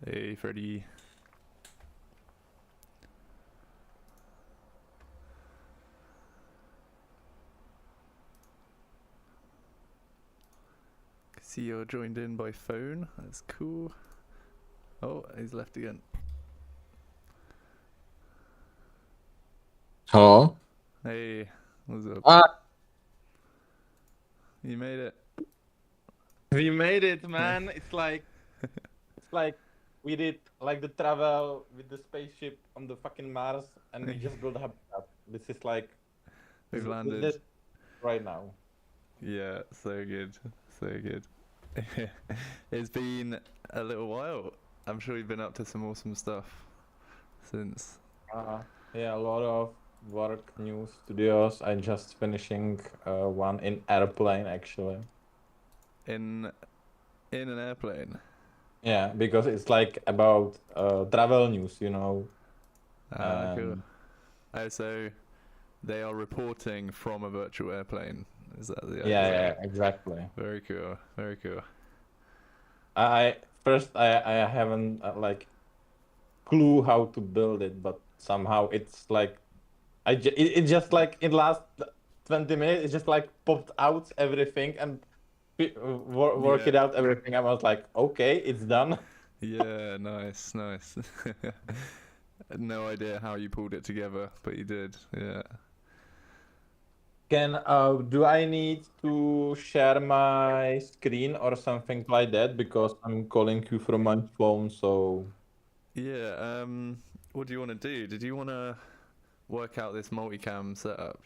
Hey, Freddy. See you're joined in by phone. That's cool. Oh, he's left again. Hello? Hey, what's up? Ah, You made it. We made it, man. It's like we did like the travel with the spaceship on the fucking Mars, and we just built a habitat. This is like We've this landed. is right now. Yeah, so good. So good. It's been a little while. I'm sure you've been up to some awesome stuff since. Yeah, a lot of work, new studios. I'm just finishing one in airplane actually. In an airplane. Yeah, because it's like about travel news, Ah, cool. and Oh, so they are reporting from a virtual airplane. Is that the yeah, idea? yeah, exactly. Very cool. Very cool. I first I haven't like clue how to build it, but somehow it's like it just like in last 20 minutes it just like popped out everything and work Yeah. it out everything. I was like, okay, it's done. Yeah, nice, nice. No idea how you pulled it together, but you did. Yeah. Can do I need to share my screen or something like that because I'm calling you from my phone? So Yeah, what do you want to do? Did you want to work out this multicam setup?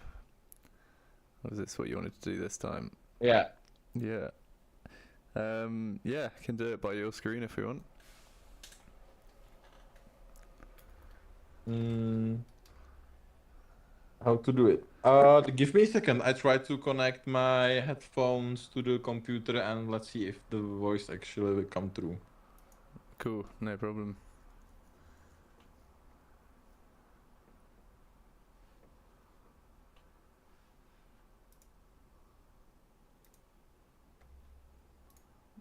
Or is this what you wanted to do this time? yeah. Yeah. Yeah, can do it by your screen if you want. How to do it? Give me a second. I try to connect my headphones to the computer and let's see if the voice actually will come through. Cool, no problem.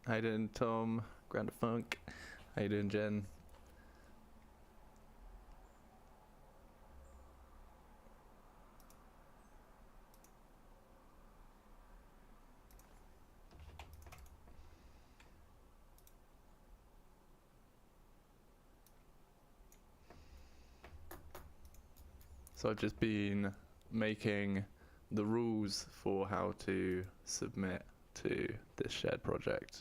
How you doing, Tom? Grand Funk. How you doing, Jen? So I've just been making the rules for how to submit to this shared project.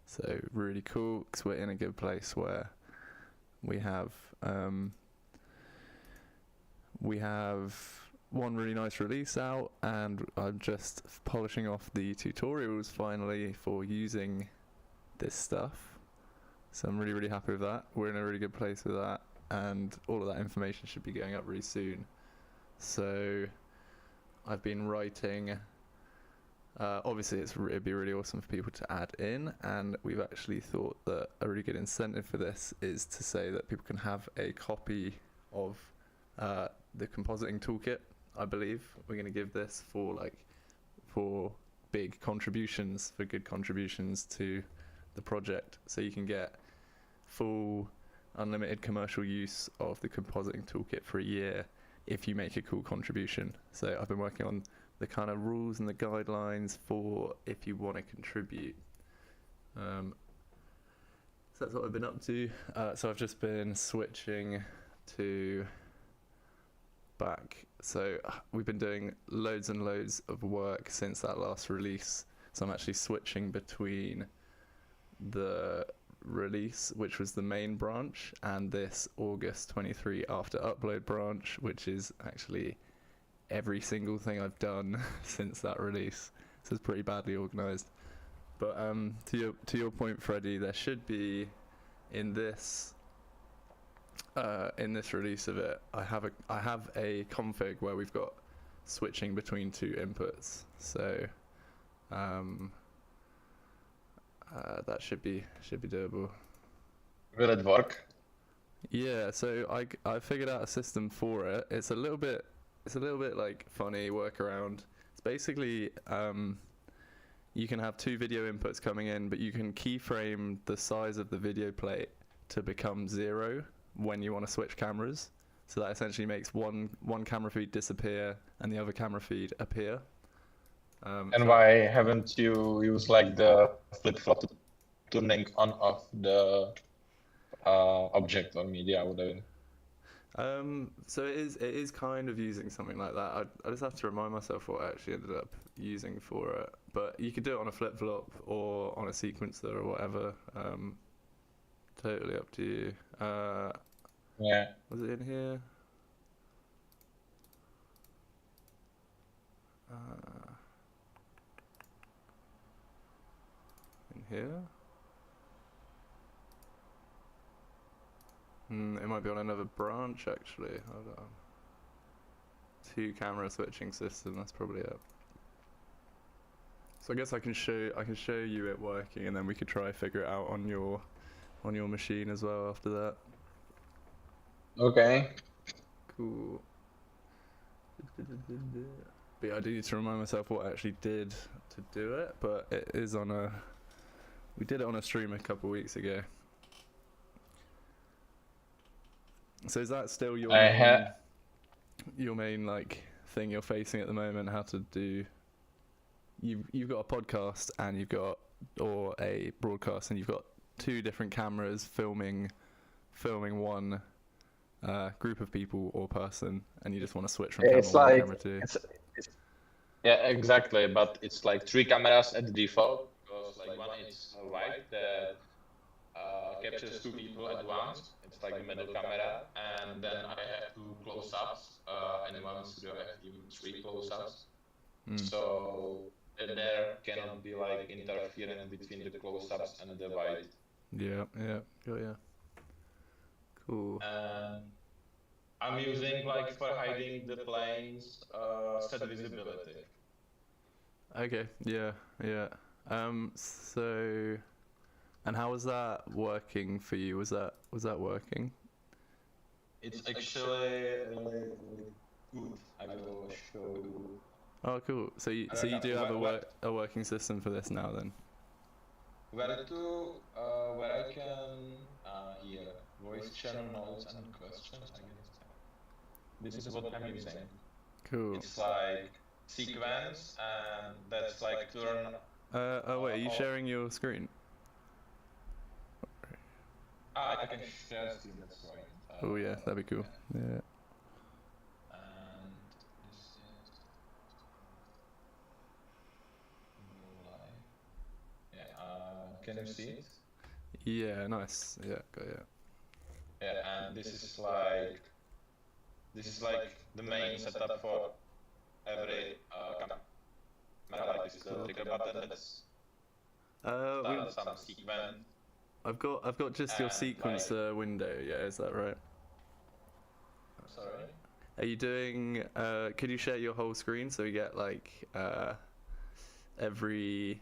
So really cool because we're in a good place where we have one really nice release out, and I'm just polishing off the tutorials finally for using this stuff. So I'm really happy with that. We're in a really good place with that, and all of that information should be going up really soon. So I've been writing. Obviously, it'd be really awesome for people to add in, and we've actually thought that a really good incentive for this is to say that people can have a copy of the Compositing Toolkit. I believe we're going to give this for big contributions, for good contributions to the project, so you can get full unlimited commercial use of the Compositing Toolkit for a year if you make a cool contribution. So I've been working on the kind of rules and the guidelines for if you want to contribute. So that's what I've been up to. So I've just been switching to back. So we've been doing loads and loads of work since that last release. So I'm actually switching between the release, which was the main branch, and this August 23 after upload branch, which is actually every single thing I've done since that release. So it's pretty badly organized. But to your point, Freddie, there should be in this release of it, I have a config where we've got switching between two inputs. So that should be doable. will it work? Yeah, so I figured out a system for it. It's a little bit like funny workaround. It's basically you can have two video inputs coming in, but you can keyframe the size of the video plate to become 0 when you want to switch cameras. So that essentially makes one camera feed disappear and the other camera feed appear. And why haven't you used like the flip-flop turning on off the object or media, whatever? So it is kind of using something like that. I just have to remind myself what I actually ended up using for it. But you could do it on a flip-flop or on a sequencer or whatever. Totally up to you. Yeah. Was it in here? In here? It might be on another branch actually. Hold on. 2 camera switching system. That's probably it. So I guess I can show you it working, and then we could try figure it out on your machine as well after that. Okay. Cool. But yeah, I do need to remind myself what I actually did to do it. But it is on a. We did it on a stream a couple weeks ago. So is that still your main like thing you're facing at the moment? How to do? You've got a podcast and you've got or a broadcast and you've got 2 different cameras filming one group of people or person, and you just want to switch from camera 1 to camera 2. Yeah, exactly. But it's like 3 cameras at default, because like one is right that captures 2 people at once. It's like the middle camera, and then I have 2 close-ups, and once I have even 3 close-ups. So there cannot be like interference between the close-ups and the wide. Yeah, got ya. Cool. I'm using like for hiding the planes set visibility. Okay, yeah. So, and how was that working for you? Was that working? It's actually really good. I will show you. Oh, cool. So you do have a working system for this now then? Where I can here voice channel notes and questions. I guess this is what I'm using. Cool. It's like sequence, and that's like turn. Oh wait, are you sharing your screen? I can share screen. That's right. Oh yeah, that'd be cool. Yeah. And this is live. Yeah. Can you see it? Yeah, nice. Yeah, got it. Yeah, and this is like the main setup for every camera. Like this is the trigger button. That's some sequence. I've got just your sequencer window. Yeah, is that right? Sorry. Are you doing? Could you share your whole screen so we get like every?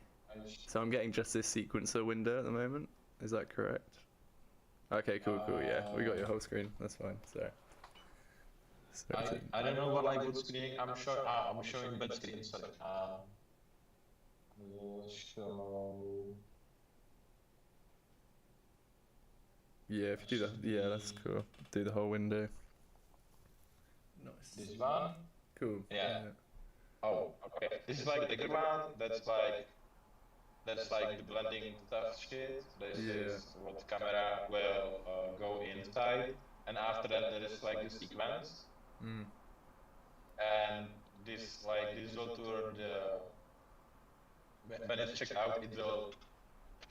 So I'm getting just this sequencer window at the moment. Is that correct? Okay, cool. Yeah, we got your whole screen. That's fine. Sorry. I don't know what like good screen. I'm showing bad screen. Sorry. We'll show. Yeah, if you do that, yeah, that's cool. Do the whole window. Nice. This one. Cool. Yeah. Oh, okay. This is like the bigger one. That's like the blending stuff shit. This is what camera will go inside, and after that there is like the sequence. And this will turn the when it's checked out, it will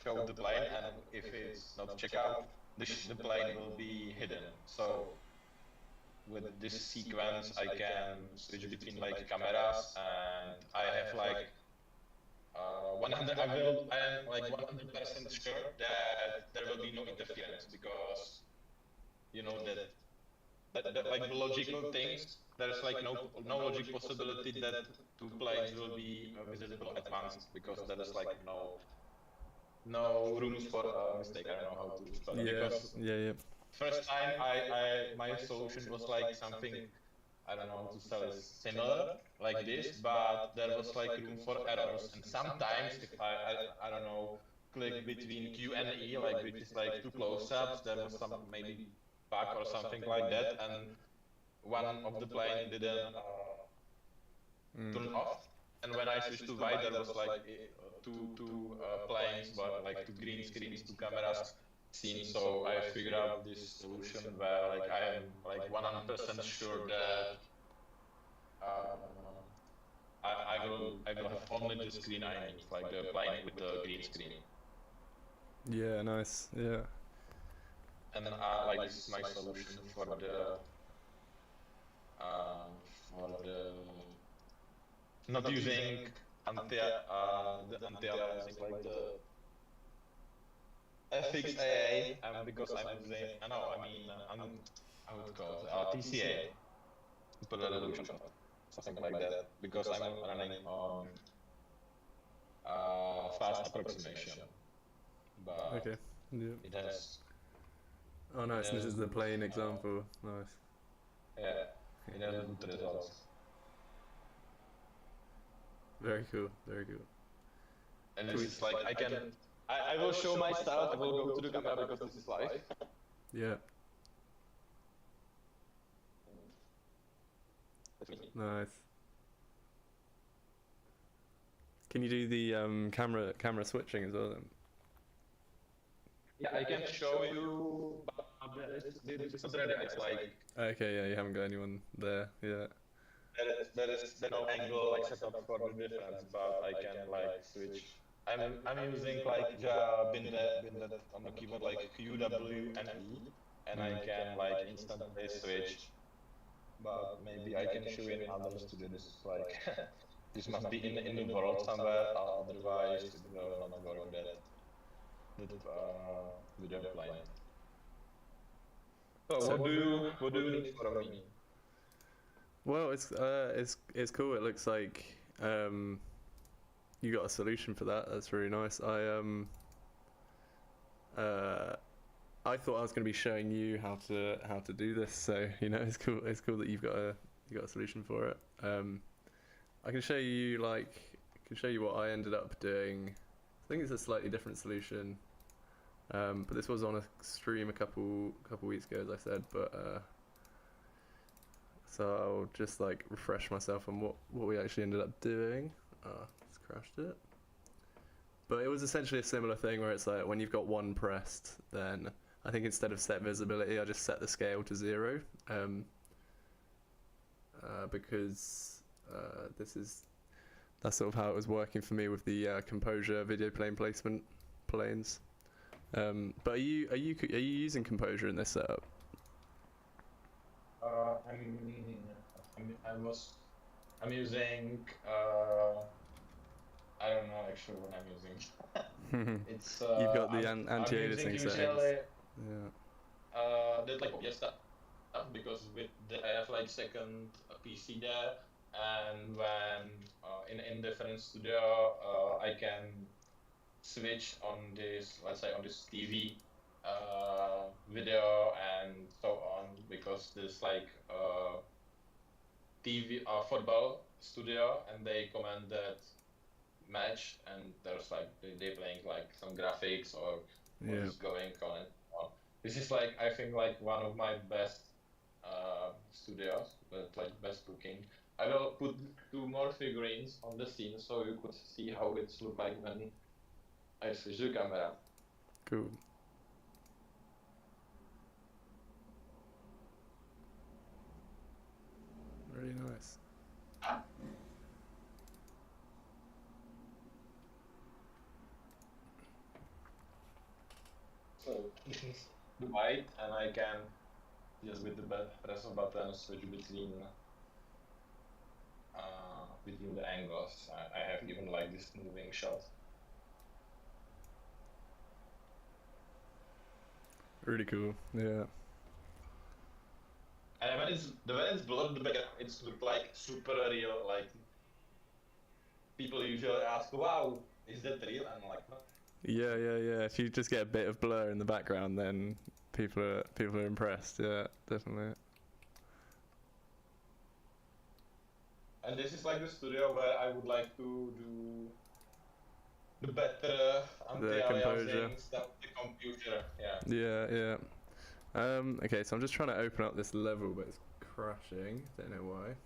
show the plane, and if it's not checked out, the plane will be hidden. So with this sequence, I can switch between like cameras, and I have like 100. I am like 100% sure that there will be no interference, because you know that like the logical things, there's like no logic possibility that 2 planes will be visible at once, because there is like no rooms for mistake. I don't know how to spell it. Because first time my solution was like something, I don't know how to spell it, similar like this, but there was like room for errors, and sometimes if I don't know click between Q and E, like which is like two close-ups, there was some maybe bug or something like that, and one of the plane didn't turn off. And when I switched to wide, there was like two planes, but like two green screens, two cameras seen. So I figured out this solution where like I am like 100% sure that I will have only the screen I need, like the plane with the green screen. Yeah, nice. Yeah. And then like this is my solution for the not using the anti-aliasing, like the FXAA, because I'm using how it called TCA, super resolution, something like that, because I'm running on fast approximation. But Okay. Yeah. it has. Oh, nice. This is the plain example. Nice. Yeah, it has good results. Very cool. Very cool. And this is like I will show my style. I will go to the camera because this is live. Yeah. Nice. Can you do the camera switching as well then? Yeah, I can show you, but this is not ready. It's like Okay, yeah, you haven't got anyone there. Yeah. there is no angle like set up for the difference, but I can like switch. I'm using like bin that on the keyboard like Q, W, and E, and I can like instantly switch. But maybe I can show in other students like this must be in the world somewhere. Otherwise, it will not work that video plane. So what do you need from me? Well, it's cool. It looks like you got a solution for that. That's really nice. I thought I was going to be showing you how to do this, so you know it's cool. It's cool that you've got a solution for it. I can show you what I ended up doing. I think it's a slightly different solution, but this was on a stream a couple weeks ago, as I said. But so I'll just like refresh myself on what we actually ended up doing. It's crashed it. But it was essentially a similar thing where it's like when you've got one pressed, then I think instead of set visibility, I just set the scale to 0, because that's sort of how it was working for me with the Composure video plane placement planes. But are you using Composure in this setup? I'm using I don't know actually what I'm using. It's you've got the anti-aliasing settings. Yeah. That like yes stuff because I have like second PC there, and when in different studio I can switch on this, let's say on this TV video and so on, because there's like TV football studio and they command that match, and there's like they playing like some graphics or what is going on. This is like I think like one of my best studios, but like best looking. I will put 2 more figurines on the scene so you could see how it looks like when I switch the camera. Cool. Very nice. So this is the white, and I can just with the press of button switch between the angles. I have even like this moving shot. Really cool. Yeah. And when it's blurred, the background, it's look like super real. Like people usually ask, "Wow, is that real?" And I'm like, "No." Yeah. If you just get a bit of blur in the background, then people are impressed. Yeah, definitely. And this is like the studio where I would like to do the better The composure. anti-aliasing stuff, the computer, yeah. Yeah. Okay, so I'm just trying to open up this level, but it's crashing. Don't know why.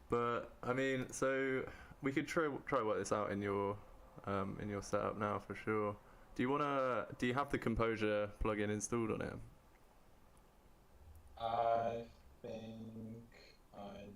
But I mean, so we could try work this out in your setup now for sure. Do you have the Composure plugin installed on it? I think I...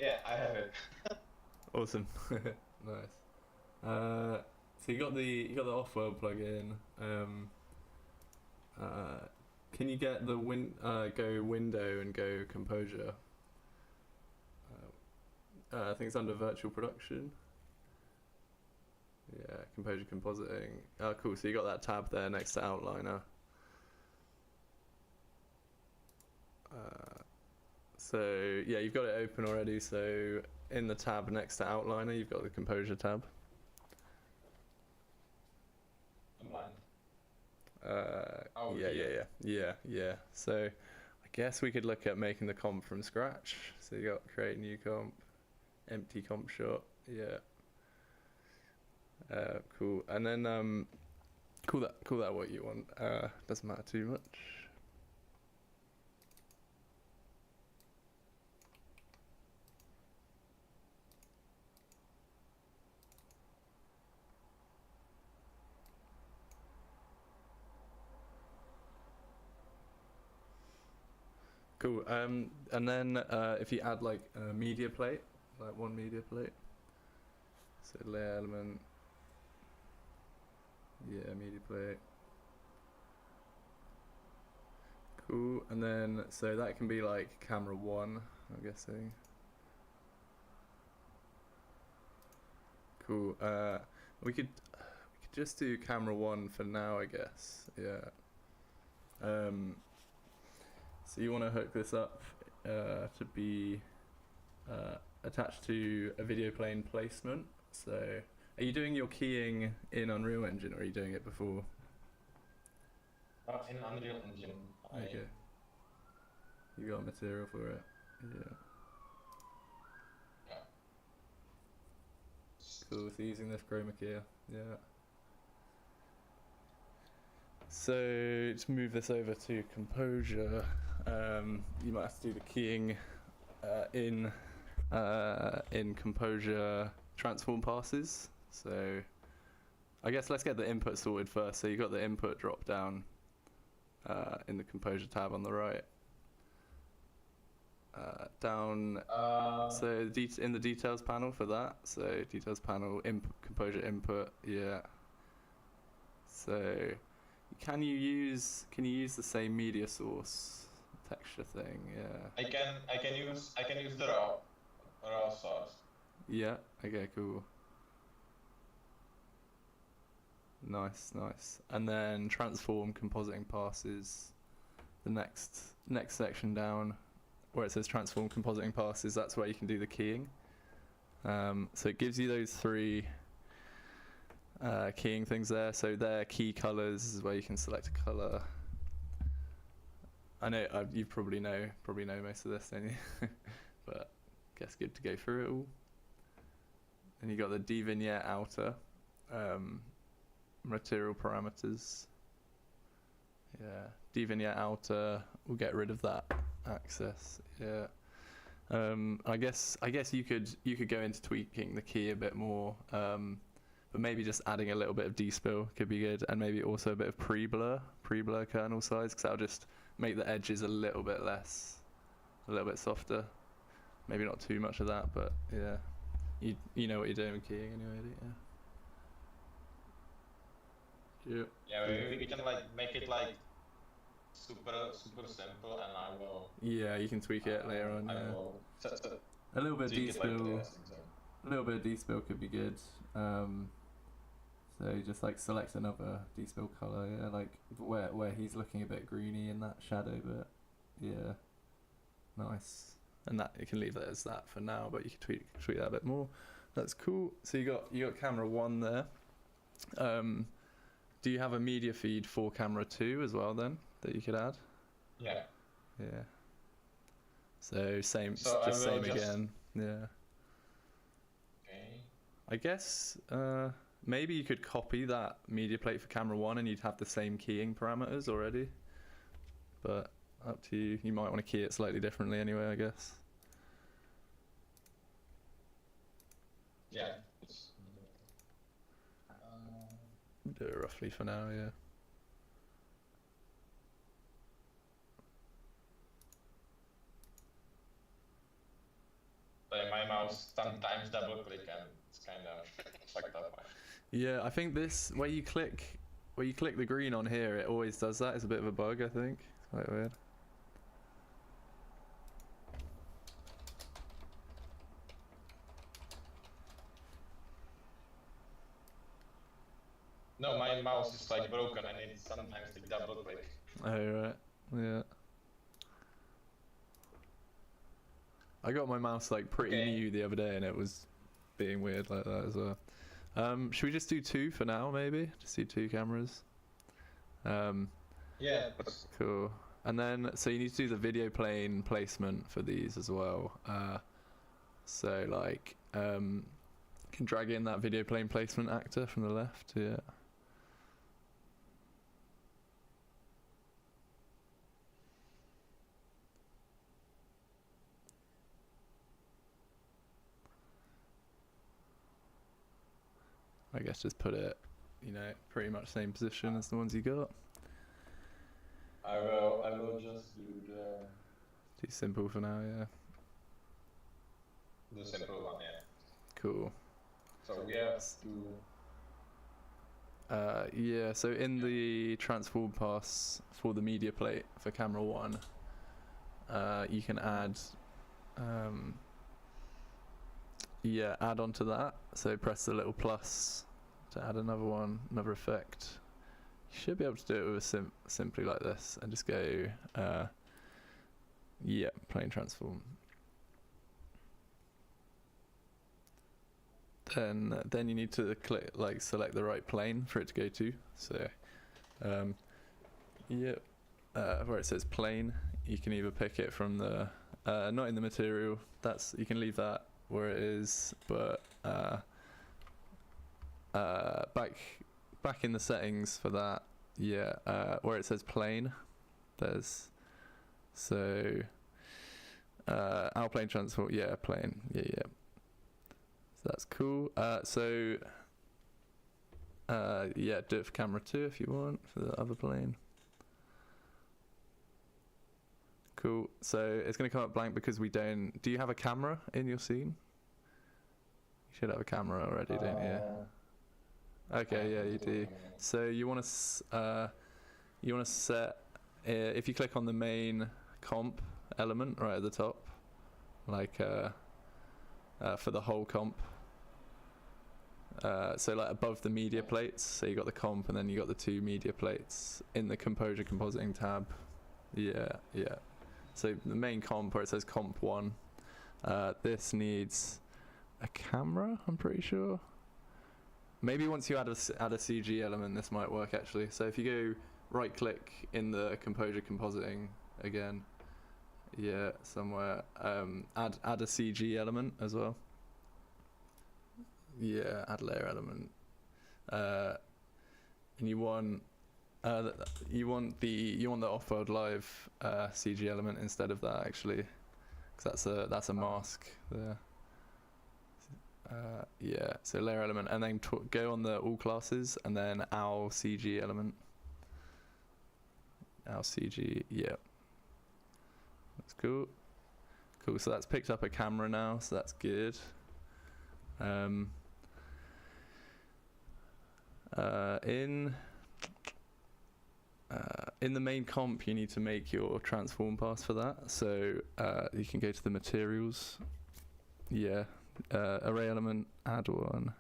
Yeah, I have it. Awesome. Nice. So you got the off-world plugin. Can you get the go window and go composure? I think it's under virtual production. Yeah, composure compositing. Oh, cool. So you got that tab there next to outliner. So yeah, you've got it open already. So in the tab next to outliner, you've got the composure tab. Oh, yeah. So I guess we could look at making the comp from scratch. So you got create new comp, empty comp shot. Yeah. Cool. And then call that what you want. Doesn't matter too much. Cool. And then if you add like a media plate, like one media plate, so layer element, yeah, media plate. Cool. And then so that can be like camera 1, I'm guessing. Cool. We could just do camera 1 for now, I guess. Yeah. So you want to hook this up to be attached to a video plane placement. So are you doing your keying in Unreal Engine, or are you doing it before? In Unreal Engine. Okay. You got material for it. Yeah. Cool. So using this chroma key. Yeah. So to move this over to Composure, you might have to do the keying in Composure transform passes. So I guess let's get the input sorted first. So you got the input drop down in the Composure tab on the right. Down. So in the details panel for that. So details panel, Composure input. Yeah. So can you use the same media source texture thing? Yeah. I can use the raw source. Yeah. Okay. Cool. Nice. And then transform compositing passes. The next section down, where it says transform compositing passes, that's where you can do the keying. So it gives you those 3 keying things there. So their key colors is where you can select a color. I know you probably know most of this, don't you? But I guess good to go through it all. And you got the dvignette outer, material parameters. Yeah, dvignette outer. We'll get rid of that access. Yeah. I guess you could go into tweaking the key a bit more. But maybe just adding a little bit of despill could be good, and maybe also a bit of pre-blur kernel size, because that'll just make the edges a little bit softer. Maybe not too much of that, but yeah, you know what you're doing with keying anyway, do you? Yeah, we can like make it like super simple, and I will. Yeah, you can tweak it later on. Yeah. A little bit of despill. A little bit of despill could be good. So just like select another despill color, yeah, like where he's looking a bit greeny in that shadow bit. Yeah, nice. and that you can leave that as that for now, but you can tweak that a bit more. That's cool. So you got camera 1 there. Do you have a media feed for camera 2 as well then that you could add? Yeah. Yeah. So same, So just same again. Yeah. Okay. I guess maybe you could copy that media plate for camera 1 and you'd have the same keying parameters already. But up to you. You might want to key it slightly differently anyway, I guess. Yeah. Do it roughly for now, yeah. Like my mouse sometimes double click and it's kind of fucked up. Yeah, I think this where you click the green on here, it always does that. It's a bit of a bug, I think. It's quite weird. No, my mouse is like broken and it sometimes like double click. Oh right, yeah. I got my mouse like pretty new the other day and it was being weird like that as well. Should we just do 2 for now, maybe? Just do 2 cameras. Yeah. Cool. And then, so you need to do the video plane placement for these as well. So like, can drag in that video plane placement actor from the left, yeah. I guess just put it, you know, pretty much same position as the ones you got. I will just do Too simple for now, yeah. the simple one, yeah. Cool. So we have to yeah, so in the transform pass for the media plate for camera 1, you can add add onto that. So press the little plus to add another effect. You should be able to do it with simply like this and just go plane transform. Then you need to select the right plane for it to go to. So where it says plane, you can either pick it from the not in the material, you can leave that where it is, but back in the settings for that, where it says plane, there's our plane transform, plane, so that's cool. Do it for camera 2 if you want, for the other plane. Cool. So it's going to come up blank because we don't. Do you have a camera in your scene? You should have a camera already, don't you? Okay, yeah, you do. So you want to set if you click on the main comp element right at the top, like for the whole comp. So like above the media plates, so you got the comp and then you got the 2 media plates in the Composure Compositing tab. Yeah. So the main comp where it says comp 1, this needs a camera, I'm pretty sure. Maybe once you add a CG element, this might work actually. So if you go right click in the Composure Compositing again, somewhere, add a CG element as well. Add layer element. And you want the off-world live CG element instead of that actually, because that's a mask there. So layer element, and then go on the all classes, and then our CG element. Our CG, that's cool. So that's picked up a camera now, so that's good. In the main comp, you need to make your transform pass for that. So you can go to the materials. Array element, add one.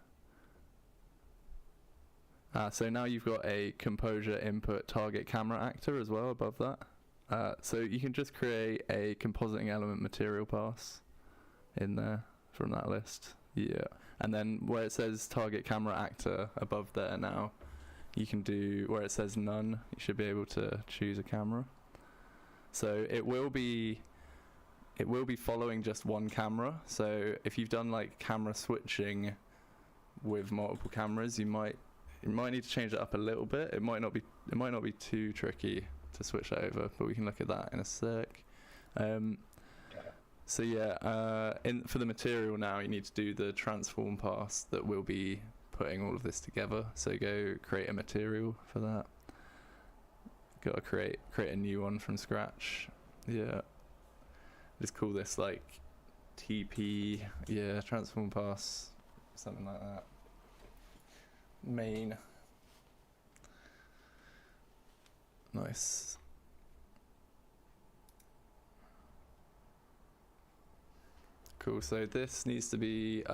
So now you've got a composure input target camera actor as well above that. So you can just create a compositing element material pass in there from that list. Yeah. And then where it says target camera actor above there now, you can do where it says none, you should be able to choose a camera. So it will be following just one camera. So if you've done like camera switching with multiple cameras, you might need to change it up a little bit. It might not be too tricky to switch that over, but we can look at that in a sec. So yeah, for the material now, you need to do the transform pass that will be putting all of this together. So go create a material for that. Got to create a new one from scratch. Yeah. Just call this like TP, yeah, transform pass, something like that. Main. Nice. Cool, so this needs to be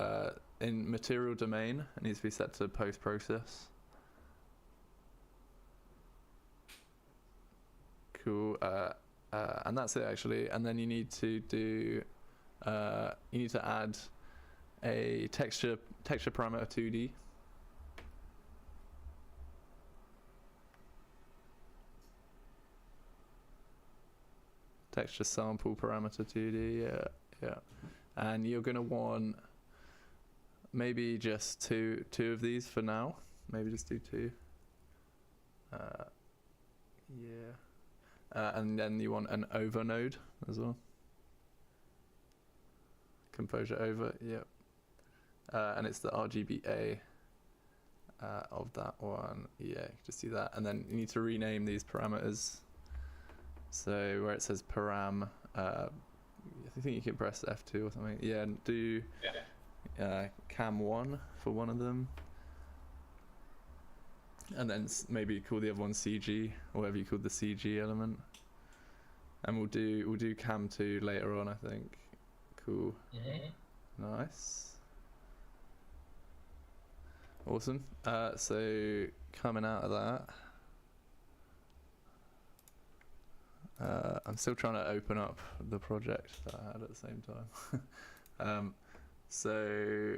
in material domain. It needs to be set to post-process. Cool, and that's it actually. And then you need to do, you need to add a texture parameter 2D. Texture sample parameter 2D, yeah. And you're gonna want maybe just two of these for now. Maybe just do two. Yeah. And then you want an over node as well. Composure over, yep. And it's the RGBA of that one. Yeah, just do that. And then you need to rename these parameters. So where it says param, I think you can press F2 or something. Yeah, and do cam1 for one of them. And then maybe call the other one CG, or whatever you called the CG element. And we'll do cam2 later on, I think. Cool. Mm-hmm. Nice. Awesome. So coming out of that, I'm still trying to open up the project that I had at the same time. So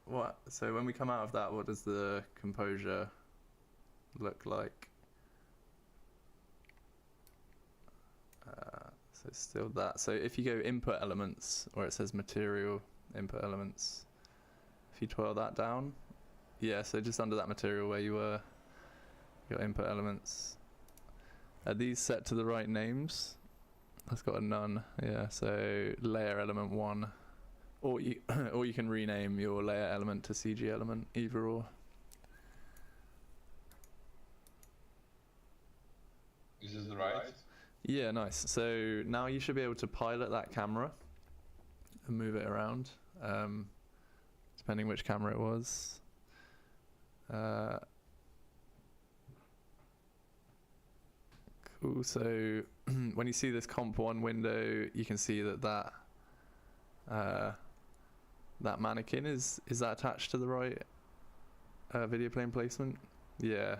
when we come out of that, what does the composure look like? So still that. So if you go input elements, where it says material input elements, if you twirl that down, yeah, so just under that material where you were, your input elements. Are these set to the right names? That's got a none, yeah, so layer element 1. Or you can rename your layer element to CG element, either or. Is this right? Yeah, nice. So now you should be able to pilot that camera and move it around, depending which camera it was. Cool, so when you see this comp1 window, you can see that mannequin is that attached to the right video plane placement? Yeah.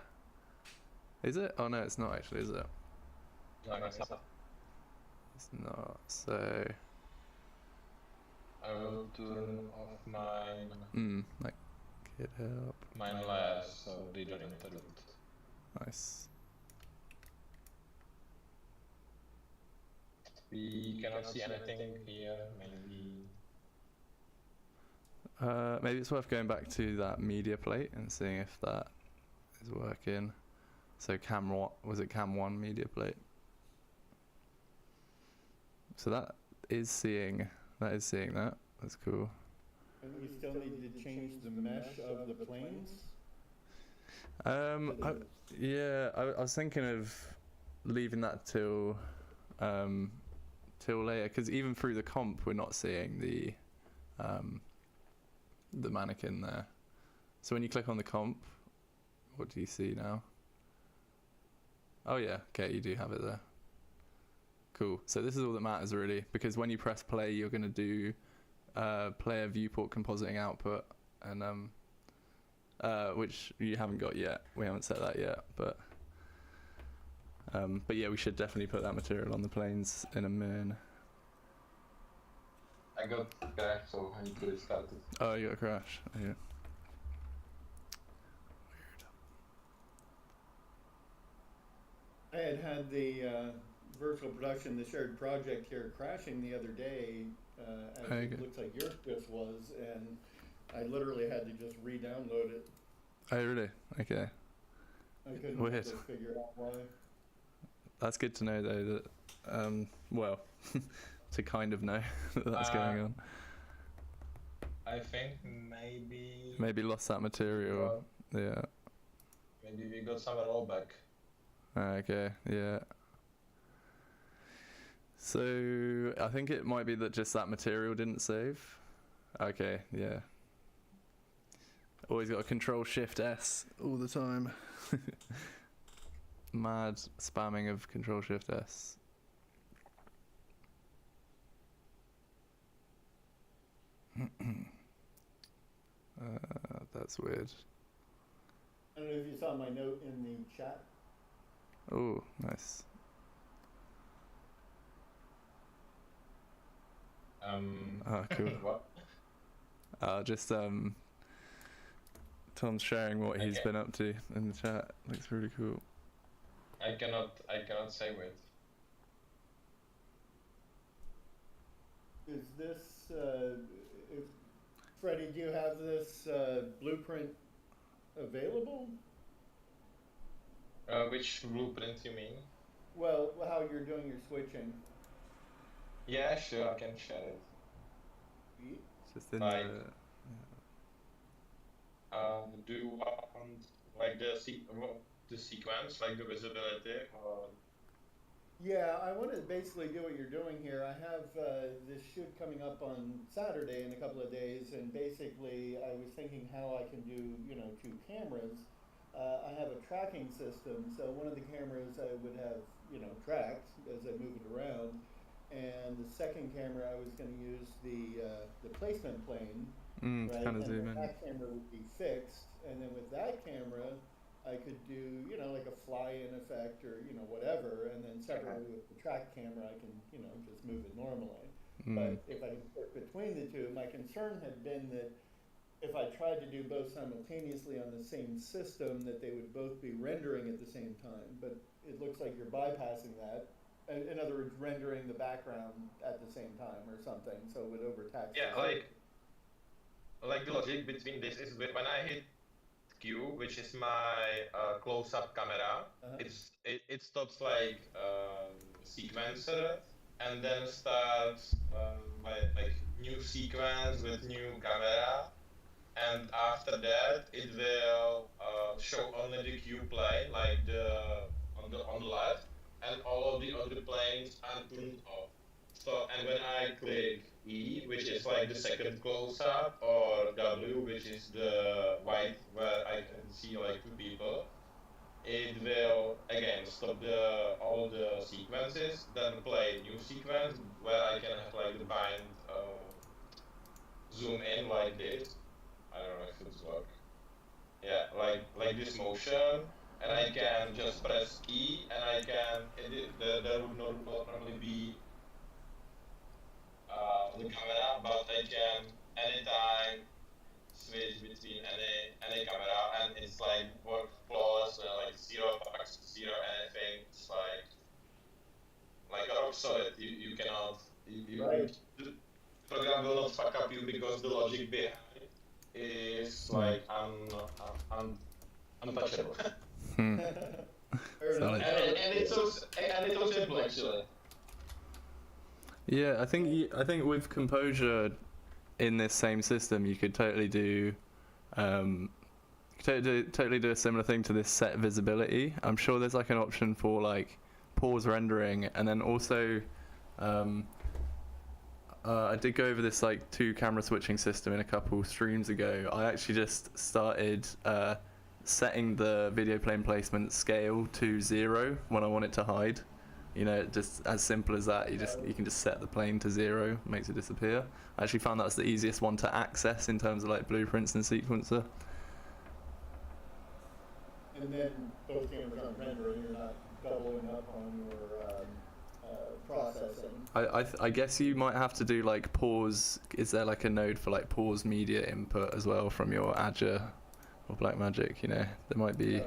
Is it? Oh no, it's not actually, is it? No, it's not. It's not, so... I will turn off mine. Like, get up. Mine layers, so they don't interrupt. Nice. We cannot see anything here, maybe. Maybe it's worth going back to that media plate and seeing if that is working. So was it cam 1 media plate? So that is seeing that. That's cool. And we still need to change the mesh of the planes? I was thinking of leaving that till later, because even through the comp we're not seeing the mannequin there. So when you click on the comp, what do you see now? Oh yeah, okay, you do have it there. Cool. So this is all that matters really, because when you press play, you're going to do player viewport compositing output, and which you haven't got yet. We haven't set that yet, but But yeah, we should definitely put that material on the planes in a min. I got crash, so I need to restart it. Oh, you got a crash. Yeah. Weird. I had the virtual production, the shared project here crashing the other day, as Okay. it looks like yours just was, and I literally had to just re-download it. Oh, really? Okay. I couldn't Weird. just figure out why. That's good to know, though, that, well, to kind of know that that's going on. I think maybe... Maybe lost that material. Yeah. Maybe we got some rollback. Okay, yeah. So, I think it might be that just that material didn't save. Okay, yeah. Always got to Control Shift S all the time. Mad spamming of Control Shift S. That's weird. I don't know if you saw my note in the chat. Oh, nice. Oh, cool. What? Just Tom's sharing what he's been up to in the chat. Looks really cool. I cannot save it. Is this, Freddie, do you have this blueprint available? Which blueprint you mean? Well, how you're doing your switching. Yeah, sure, I can share it. It's just in Like, the... do you want like the sequence, like the visibility, or? Yeah, I want to basically do what you're doing here. I have this shoot coming up on Saturday in a couple of days, and basically I was thinking how I can do, you know, 2 cameras. I have a tracking system, so one of the cameras I would have, you know, tracked as I move it around, and the second camera I was going to use the placement plane, right? Kind of And zoom then in. that camera would be fixed, and then with that camera I could do, you know, like a fly-in effect or, you know, whatever, and then separately with the track camera I can, you know, just move it normally. But if I put between the two, my concern had been that if I tried to do both simultaneously on the same system, that they would both be rendering at the same time. But it looks like you're bypassing that. In other words, rendering the background at the same time or something, so it would overtax. Yeah, like the logic between this is when I hit Q, which is my close-up camera, it stops like sequencer and then starts like new sequence with new camera, and after that it will show only the Q plane, like on the left, and all of the other planes are turned off. So, and when I click E, which is like the second close-up, or W, which is the white where I can see like 2 people, it will again stop all the sequences, then play new sequence where I can have like the bind zoom in like this. I don't know if it's work. Yeah, like this motion, and I can just press E, and I can edit. There would not normally be the camera, but I can anytime switch between any camera, and it's like work flawless, like 0 bugs, 0 anything. It's like a rock solid. You cannot. The program will not fuck up you because the logic behind it is like untouchable. Solid. and it's so simple actually. Yeah, I think with Composure in this same system, you could totally do, totally do a similar thing to this set visibility. I'm sure there's like an option for like pause rendering, and then also, I did go over this like 2 camera switching system in a couple streams ago. I actually just started setting the video plane placement scale to 0 when I want it to hide. You know, just as simple as that. You can just set the plane to 0, makes it disappear. I actually found that's the easiest one to access in terms of like blueprints and sequencer. And then both cameras aren't rendering, you're not doubling up on your processing. I guess you might have to do like pause. Is there like a node for like pause media input as well from your Azure or Blackmagic? You know, there might be. I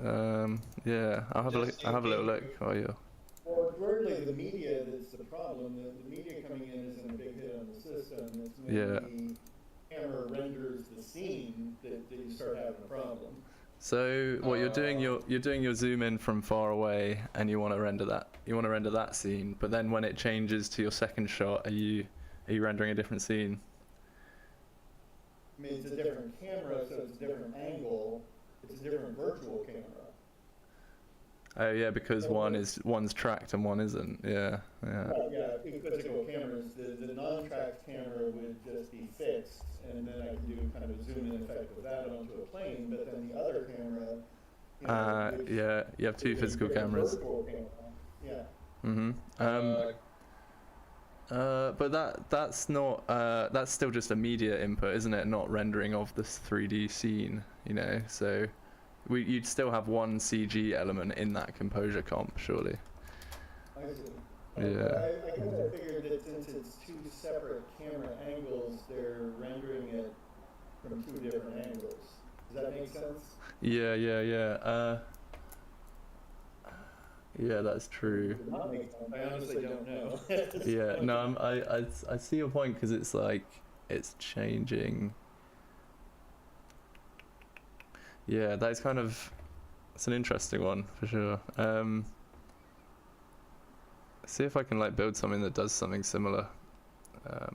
don't know. Yeah, I'll have a look. I'll have a little look while you're. Well, really, the media that's the problem. The media coming in isn't a big hit on the system. It's when the camera renders the scene that you start having a problem. So what you're doing your zoom in from far away, and you want to render that scene. But then when it changes to your second shot, are you rendering a different scene? I mean, it's a different camera, so it's a different angle. It's a different virtual camera. Oh yeah, because one's tracked and one isn't. Yeah. Yeah, two physical cameras. The non-tracked camera would just be fixed, and then I could do kind of a zoom-in effect with that onto a plane. But then the other camera. Yeah, you have two physical cameras. Yeah. But that's not that's still just a media input, isn't it? Not rendering of this 3D scene, you know. So you'd still have one CG element in that composure comp, surely. I see. Yeah. I guess I figured that since it's two separate camera angles, they're rendering it from two different angles. Does that make sense? Yeah. Yeah, that's true. I honestly don't know. Yeah, no, I see your point, because it's like it's changing. Yeah, that's kind of, it's an interesting one for sure. See if I can like build something that does something similar. Well,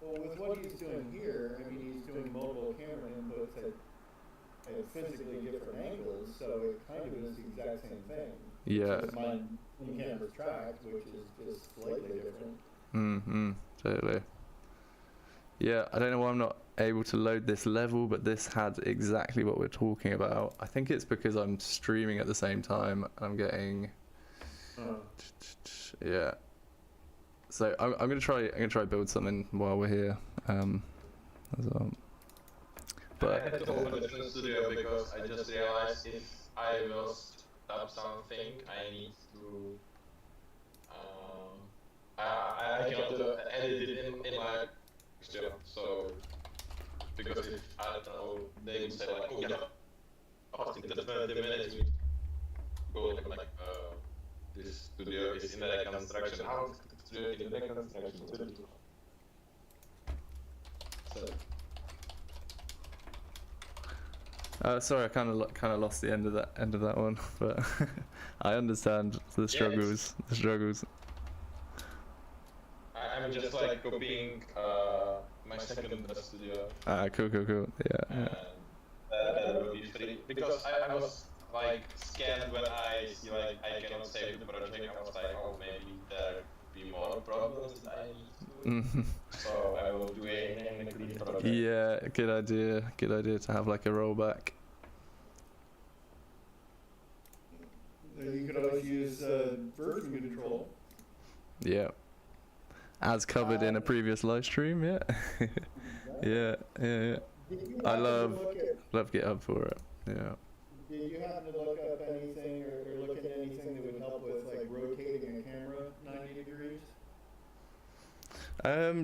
with what he's doing here, I mean, he's doing multiple camera inputs at physically different angles, so it kind of is the exact same thing. Yeah. It's just mine in camera tracked, which is just slightly different. Totally. Yeah, I don't know why I'm not able to load this level, but this had exactly what we're talking about. I think it's because I'm streaming at the same time. I'm getting. Yeah. So I'm gonna try build something while we're here. As well. But I had to open the Film Studio because I just realized if I will stop something, I need to. I cannot edit it in my studio. So because if I don't know, they would say like, oh yeah, hosting the 20 minutes, we go like this studio is in the construction. How is the studio in the construction? So. sorry, I kind of lost the end of that one, but I understand the struggles. Yeah, the struggles. I'm just like copying my second studio. Cool. Yeah. That will be free because I was like scanned when I see like I cannot save the project. I was like, oh, maybe there could be more problems that I need to do. So I will do it in a clean project. Yeah, good idea to have like a rollback. You could always use version control. Yeah. As covered in a previous live stream, yeah. yeah. I love GitHub for it. Yeah. Did you happen to look up anything or look at anything that would help with like rotating a camera 90 degrees?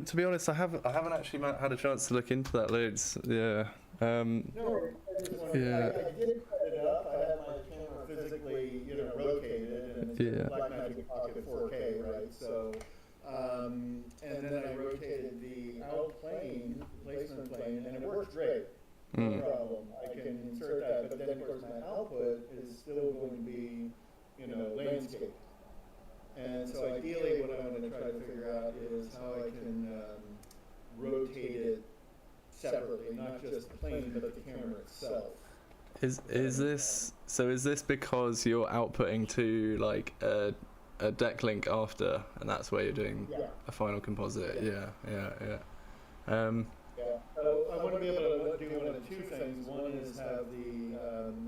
To be honest, I haven't actually had a chance to look into that loads. Yeah. No, I just wanted, I did set it up. I had my camera physically, rotated, and it's Blackmagic Pocket 4K, right? So, and then I rotated the out plane, placement plane, and it works great. No problem. I can insert that, but then of course my output is still going to be, landscape. And so ideally, what I want to try to figure out is how I can rotate it separately, not just the plane, but the camera itself. Is this because you're outputting to like a deck link after, and that's where you're doing a final composite? Yeah. So I want to be able to do one of two things. One is have the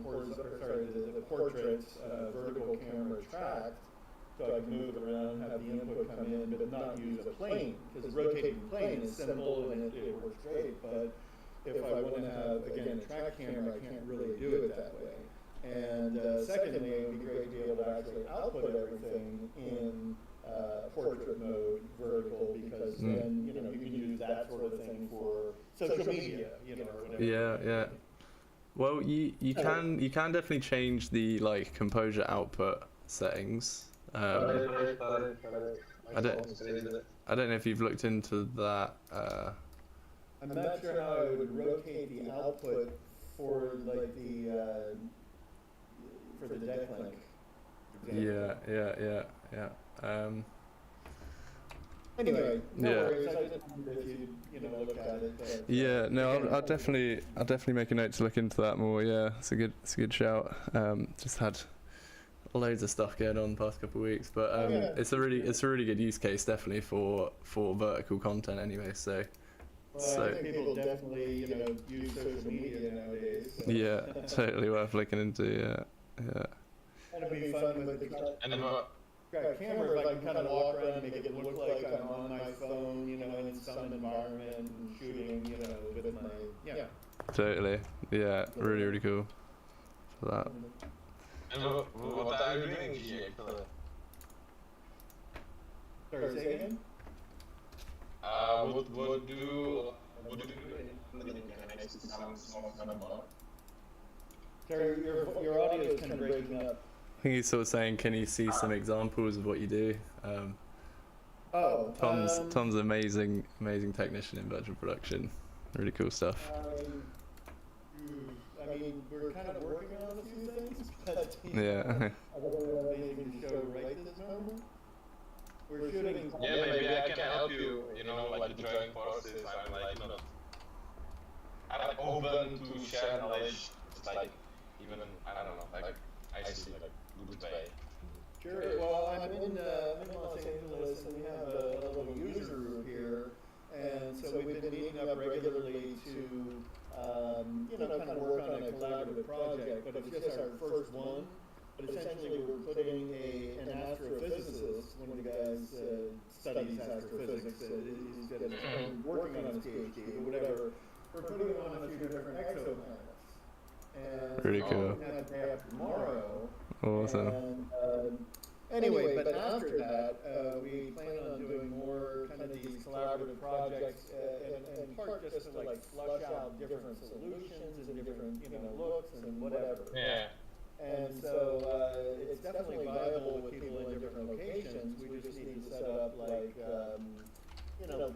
portraits vertical camera tracked, so I can move it around, have the input come in, but not use a plane, because the rotating plane is simple and it works great. But if I want to have, again, a track camera, I can't really do it that way. And secondly, it would be great to be able to actually output everything in portrait mode, vertical, because then you can use that sort of thing for social media, or whatever. Yeah. Well, you can definitely change the like composure output settings. I don't know if you've looked into that. I'm not sure how I would rotate the output for like the for the deck link. Yeah. Anyway, no Yeah. worries. I just wondered if you look at it. But, Yeah, no, I'll definitely make a note to look into that more. Yeah, it's a good shout. Just had loads of stuff going on the past couple of weeks, but it's a really good use case definitely for vertical content anyway. So I think people definitely use social media nowadays. So. Yeah, totally worth looking into. Yeah. It'd be fun with the camera, if I can kind of walk around and make it look like I'm on my phone, in some environment and shooting, with my Totally. Yeah, really cool for that. And what are you doing here? Sorry, say again? What do you do? Sorry, your audio is kind of breaking up. I think he's sort of saying, can you see some examples of what you do? Tom's an amazing technician in virtual production. Really cool stuff. I mean, we're kind of working on a few things, but Yeah. I don't have anything to show right this moment. We're shooting. Yeah, maybe I can help you. Like the drawing process. I'm open to share knowledge. It's like even I don't know, like I see like good way. Sure. Well, I'm in Los Angeles, and we have a little user group here, and so we've been meeting up regularly to, kind of work on a collaborative project. But it's just our first one. But essentially, we're putting an astrophysicist, one of the guys studies astrophysics, he's been working on his PhD or whatever. We're putting him on a few different exoplanets. And Really cool. That day after tomorrow. Awesome. And, anyway, but after that, we plan on doing more kind of these collaborative projects, in part just to like flush out different solutions and different, looks and whatever. Yeah. And so it's definitely viable with people in different locations. We just need to set up like,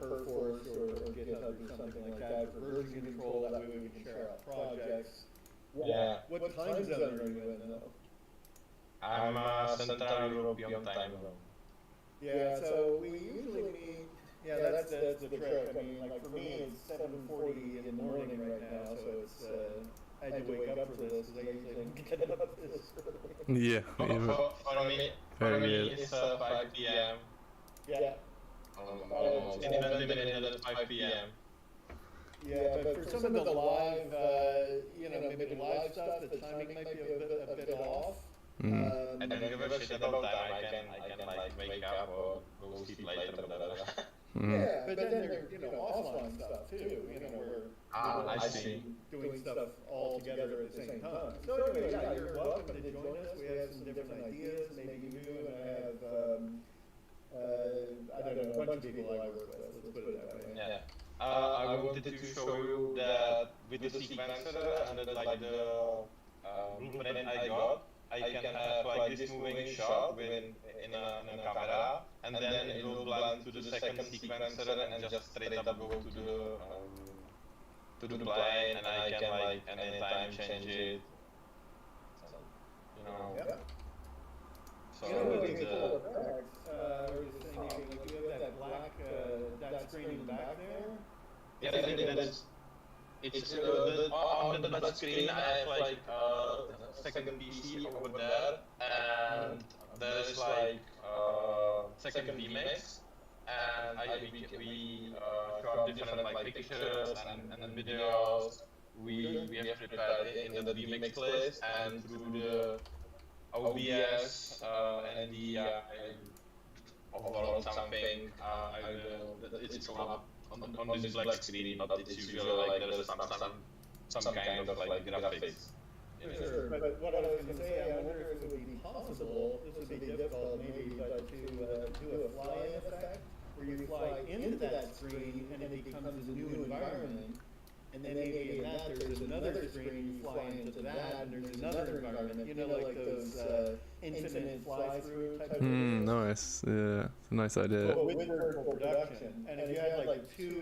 Perforce or GitHub or something like that for version control. That way we can share out projects. Yeah. What time zone are you in though? I'm Central European time zone. Yeah, so we usually meet. Yeah, that's the trick. I mean, like for me, it's 7:40 in the morning right now, so it's. I had to wake up for this because I usually don't get up this early. Yeah. For me, it's 5 p.m. Yeah. In 20 minutes at 5 p.m. Yeah, but for some of the live, maybe the live stuff, the timing might be a bit off. I don't give a shit about time. I can like wake up or go sleep later, whatever. Yeah, but then there's offline stuff too. Where I see. Doing stuff all together at the same time. So anyway, yeah, you're welcome to join us. We have some different ideas. Maybe you and I have, I don't know, a bunch of people I work with. Let's put it that way. Yeah. I wanted to show you that with the sequencer and like the blueprint I got, I can have like this moving shot in a camera, and then it will blend to the second sequencer and just straight up go to the plane, and I can like anytime change it. Yeah. So with these cool effects, I was thinking, like, you have that black, that screen in the back there? yeah, I think that is. It's on the back screen. I have like second PC over there, and there's like second VMix, and we show up different like pictures and videos. We have prepared it in the VMix list, and through the OBS and the overall something, it's come up on this black screen, but it's usually like there's some kind of like graphics Sure, but what I was gonna say, I wonder if it would be possible, this would be difficult maybe, but to do a fly-in effect, where you fly into that screen and it becomes a new environment, and then maybe in that there's another screen, you fly into that, and there's another environment, you know, like those infinite fly-through type of videos. Nice. Yeah, it's a nice idea. But with virtual production, and if you had like two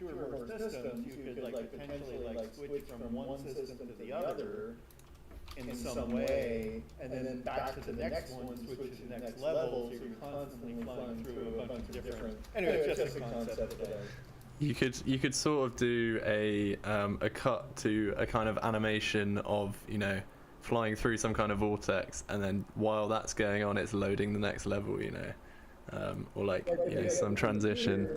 or more systems, you could like potentially like switch from one system to the other in some way, and then back to the next one, switch to the next level, so you're constantly flying through a bunch of different. Anyway, it's just a concept that You could sort of do a cut to a kind of animation of, you know, flying through some kind of vortex, and then while that's going on, it's loading the next level, you know, or like, you know, some transition.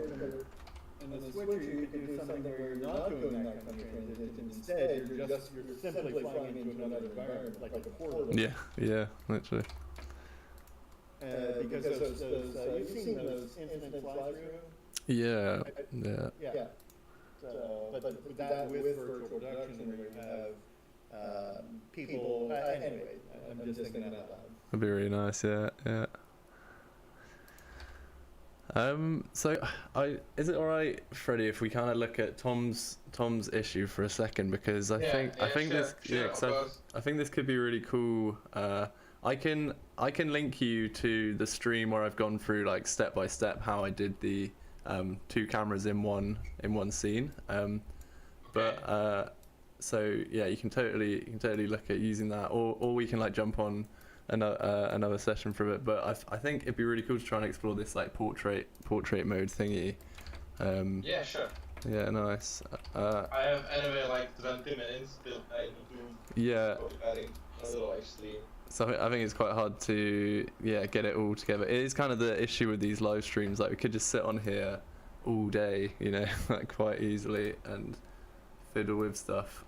And the switcher, you could do something where you're not doing that kind of transition. Instead, you're simply flying into another environment, like a portal. Yeah, literally. Because those you've seen those infinite fly-through? Yeah. So, but with that, with virtual production, where you have people, anyway, I'm just thinking that out loud. That'd be really nice, yeah. So is it alright, Freddie, if we kind of look at Tom's issue for a second, because I think this could be really cool. I can link you to the stream where I've gone through like step by step how I did the two cameras in one scene. So yeah, you can totally look at using that, or we can like jump on another session for it. But I think it'd be really cool to try and explore this like portrait mode thingy. Yeah, sure. Yeah, nice. I have anyway like 20 minutes till I need to adding a little live stream. So I think it's quite hard to get it all together. It is kind of the issue with these live streams. Like we could just sit on here all day, you know, like quite easily and fiddle with stuff.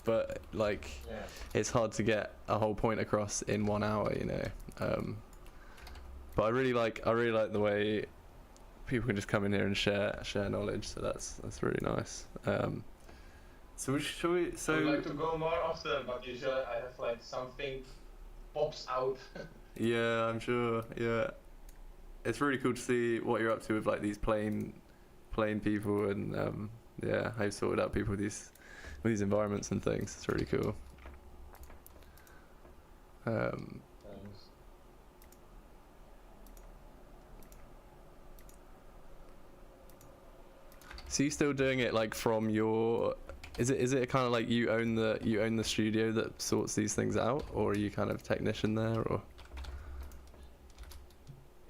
But like it's hard to get a whole point across in 1 hour, you know. But I really like the way people can just come in here and share knowledge. So that's really nice. So shall we? So I would like to go more often, but usually I have like something pops out. Yeah, I'm sure. Yeah, it's really cool to see what you're up to with like these plane people and how you sorted out people with these environments and things. It's really cool. So you still doing it like from your? Is it kind of like you own the studio that sorts these things out, or are you kind of technician there, or?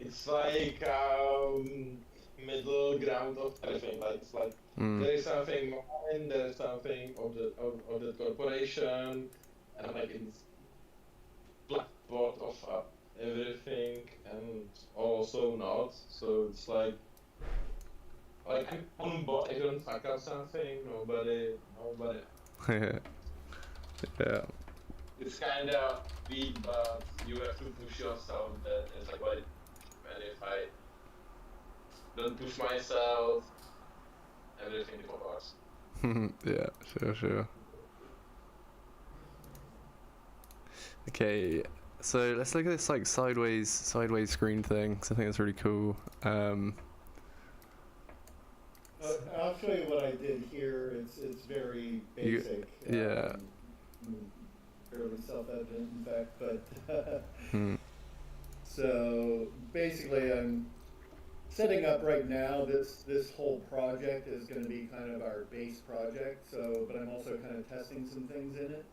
It's like middle ground of everything. Like it's like there is something mine, there is something of the corporation, and like it's blackboard of everything, and also not. So it's like I'm on board. I don't fuck up something. Nobody. Yeah. It's kind of weak, but you have to push yourself. That is like what. And if I don't push myself, everything falls. Yeah, sure. Okay, so let's look at this like sideways screen thing, because I think it's really cool. I'll show you what I did here. It's very basic. Fairly self-evident, in fact. But so basically, I'm setting up right now. This whole project is going to be kind of our base project. So, but I'm also kind of testing some things in it.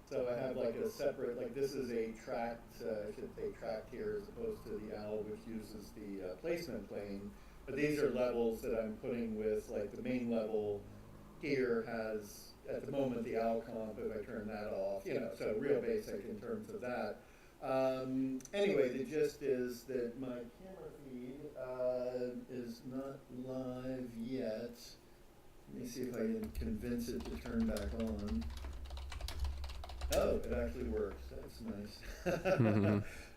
So I have like a separate, like this is a tracked, I should say tracked here as opposed to the OWL, which uses the placement plane. But these are levels that I'm putting with, like the main level here has, at the moment, the OWL comp, if I turn that off, you know, so real basic in terms of that. Anyway, the gist is that my camera feed is not live yet. Let me see if I can convince it to turn back on. Oh, it actually works. That's nice.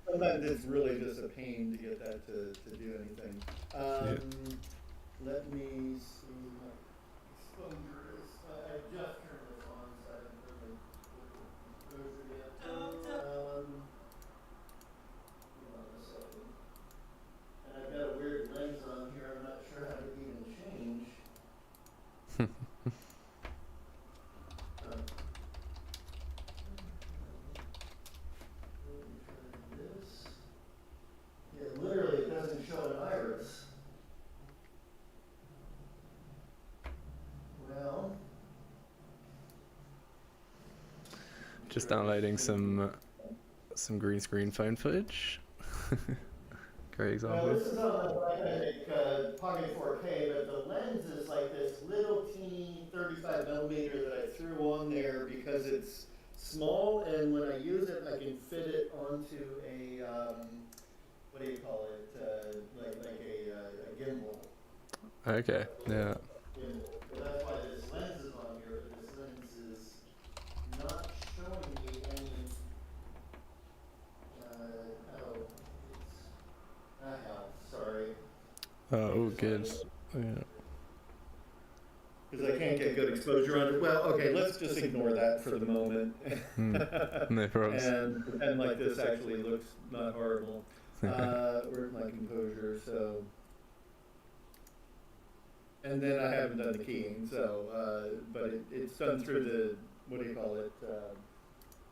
Sometimes it's really just a pain to get that to do anything. Let me see my exposure is. I just turned this on, so I didn't really. Just downloading some green screen phone footage. Great Now example. this is on the Blackmagic Pocket 4K, but the lens is like this little teeny 35 millimeter that I threw on there because it's small, and when I use it, I can fit it onto a what do you call it? Like a gimbal. Okay. Yeah. So that's why this lens is on here, but this lens is not showing me any. Sorry. Oh, good. Yeah. Because I can't get good exposure on it. Well, okay, let's just ignore that for the moment. No problems. And pretend like this actually looks not horrible. Where's my composure? So, and then I haven't done the keying. So, but it's done through the what do you call it?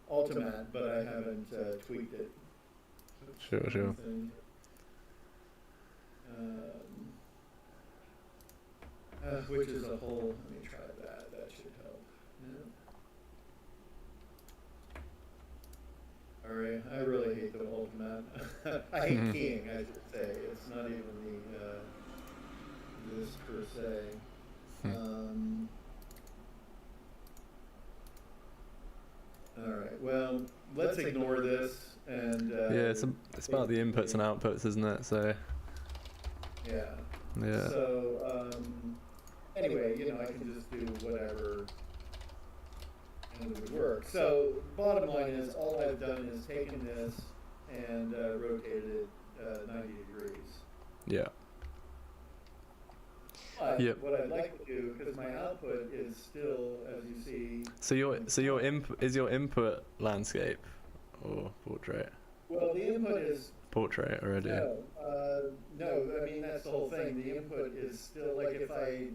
Ultimate, but I haven't tweaked it. Sure. Which is a whole, let me try that, that should help. Yeah. Alright, I really hate the ultimate. I hate keying, I should say. It's not even the, this per se. Alright, well, let's ignore this and Yeah, it's about the inputs and outputs, isn't it? So. Yeah. Yeah. So, anyway, you know, I can just do whatever and it would work. So, bottom line is, all I've done is taken this and rotated it 90 degrees. Yeah. But Yep. what I'd like to do, because my output is still, as you see. So your input is your input landscape or portrait? Well, the input is. Portrait already. No, I mean that's the whole thing. The input is still like if I.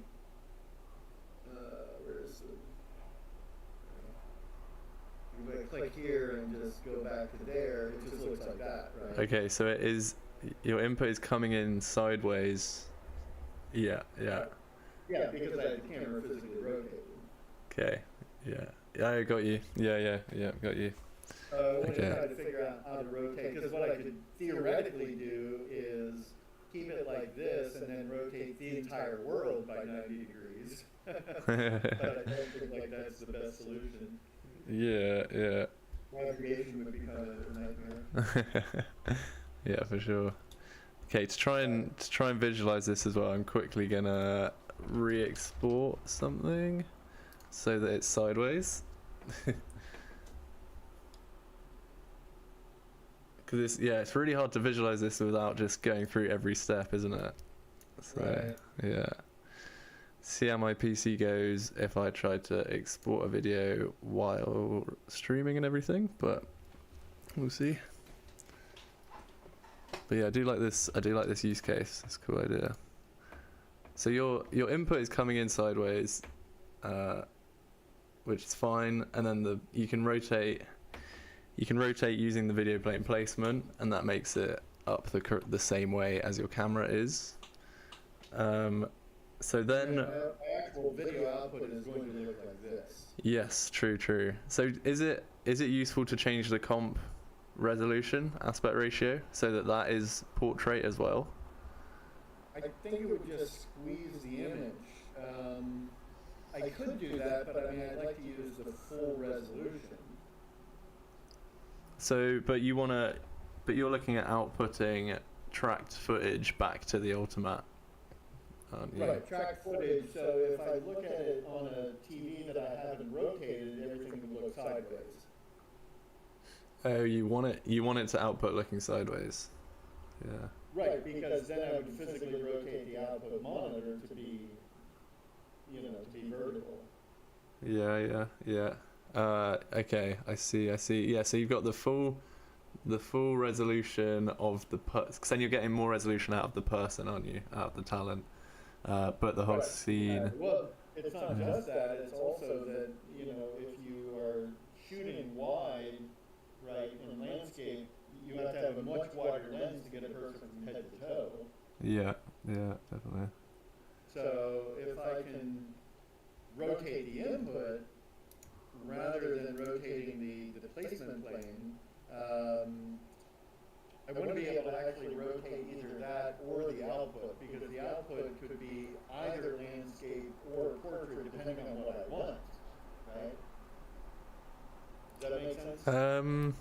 Where is the? If I click here and just go back to there, it just looks like that, right? Okay, so it is your input is coming in sideways. Yeah. Yeah, because I had the camera physically rotated. Okay. Yeah, I got you. Yeah, got you. I want to try to figure out how to rotate, because what I could theoretically do is keep it like this and then rotate the entire world by 90 degrees. But I don't think like that's the best solution. Yeah. Navigation would become a nightmare. Yeah, for sure. Okay, to try and visualize this as well, I'm quickly gonna re-export something so that it's sideways. Because it's really hard to visualize this without just going through every step, isn't it? So, Right. Yeah. See how my PC goes if I try to export a video while streaming and everything, but we'll see. But yeah, I do like this use case. It's a cool idea. So your input is coming in sideways, which is fine, and then you can rotate using the video plane placement, and that makes it up the same way as your camera is. So then My actual video output is going to look like this. yes, true. So is it useful to change the comp resolution aspect ratio so that is portrait as well? I think it would just squeeze the image. I could do that, but I mean, I'd like to use the full resolution. So, but you're looking at outputting tracked footage back to the Ultimate, aren't you? Right, track footage, so if I look at it on a TV that I haven't rotated, everything would look sideways. Oh, you want it to output looking sideways. Yeah. Right, because then I would physically rotate the output monitor to be, to be vertical. Yeah. Okay, I see. Yeah, so you've got the full resolution of the because then you're getting more resolution out of the person, aren't you? Out of the talent. But the whole scene. Well, it's not just that, it's also that, if you are shooting wide, right, in landscape, you have to have a much wider lens to get a person from head to toe. Yeah, definitely. So if I can rotate the input rather than rotating the placement plane, I want to be able to actually rotate either that or the output, because the output could be either landscape or portrait, depending on what I want, right? Does that make sense? I'm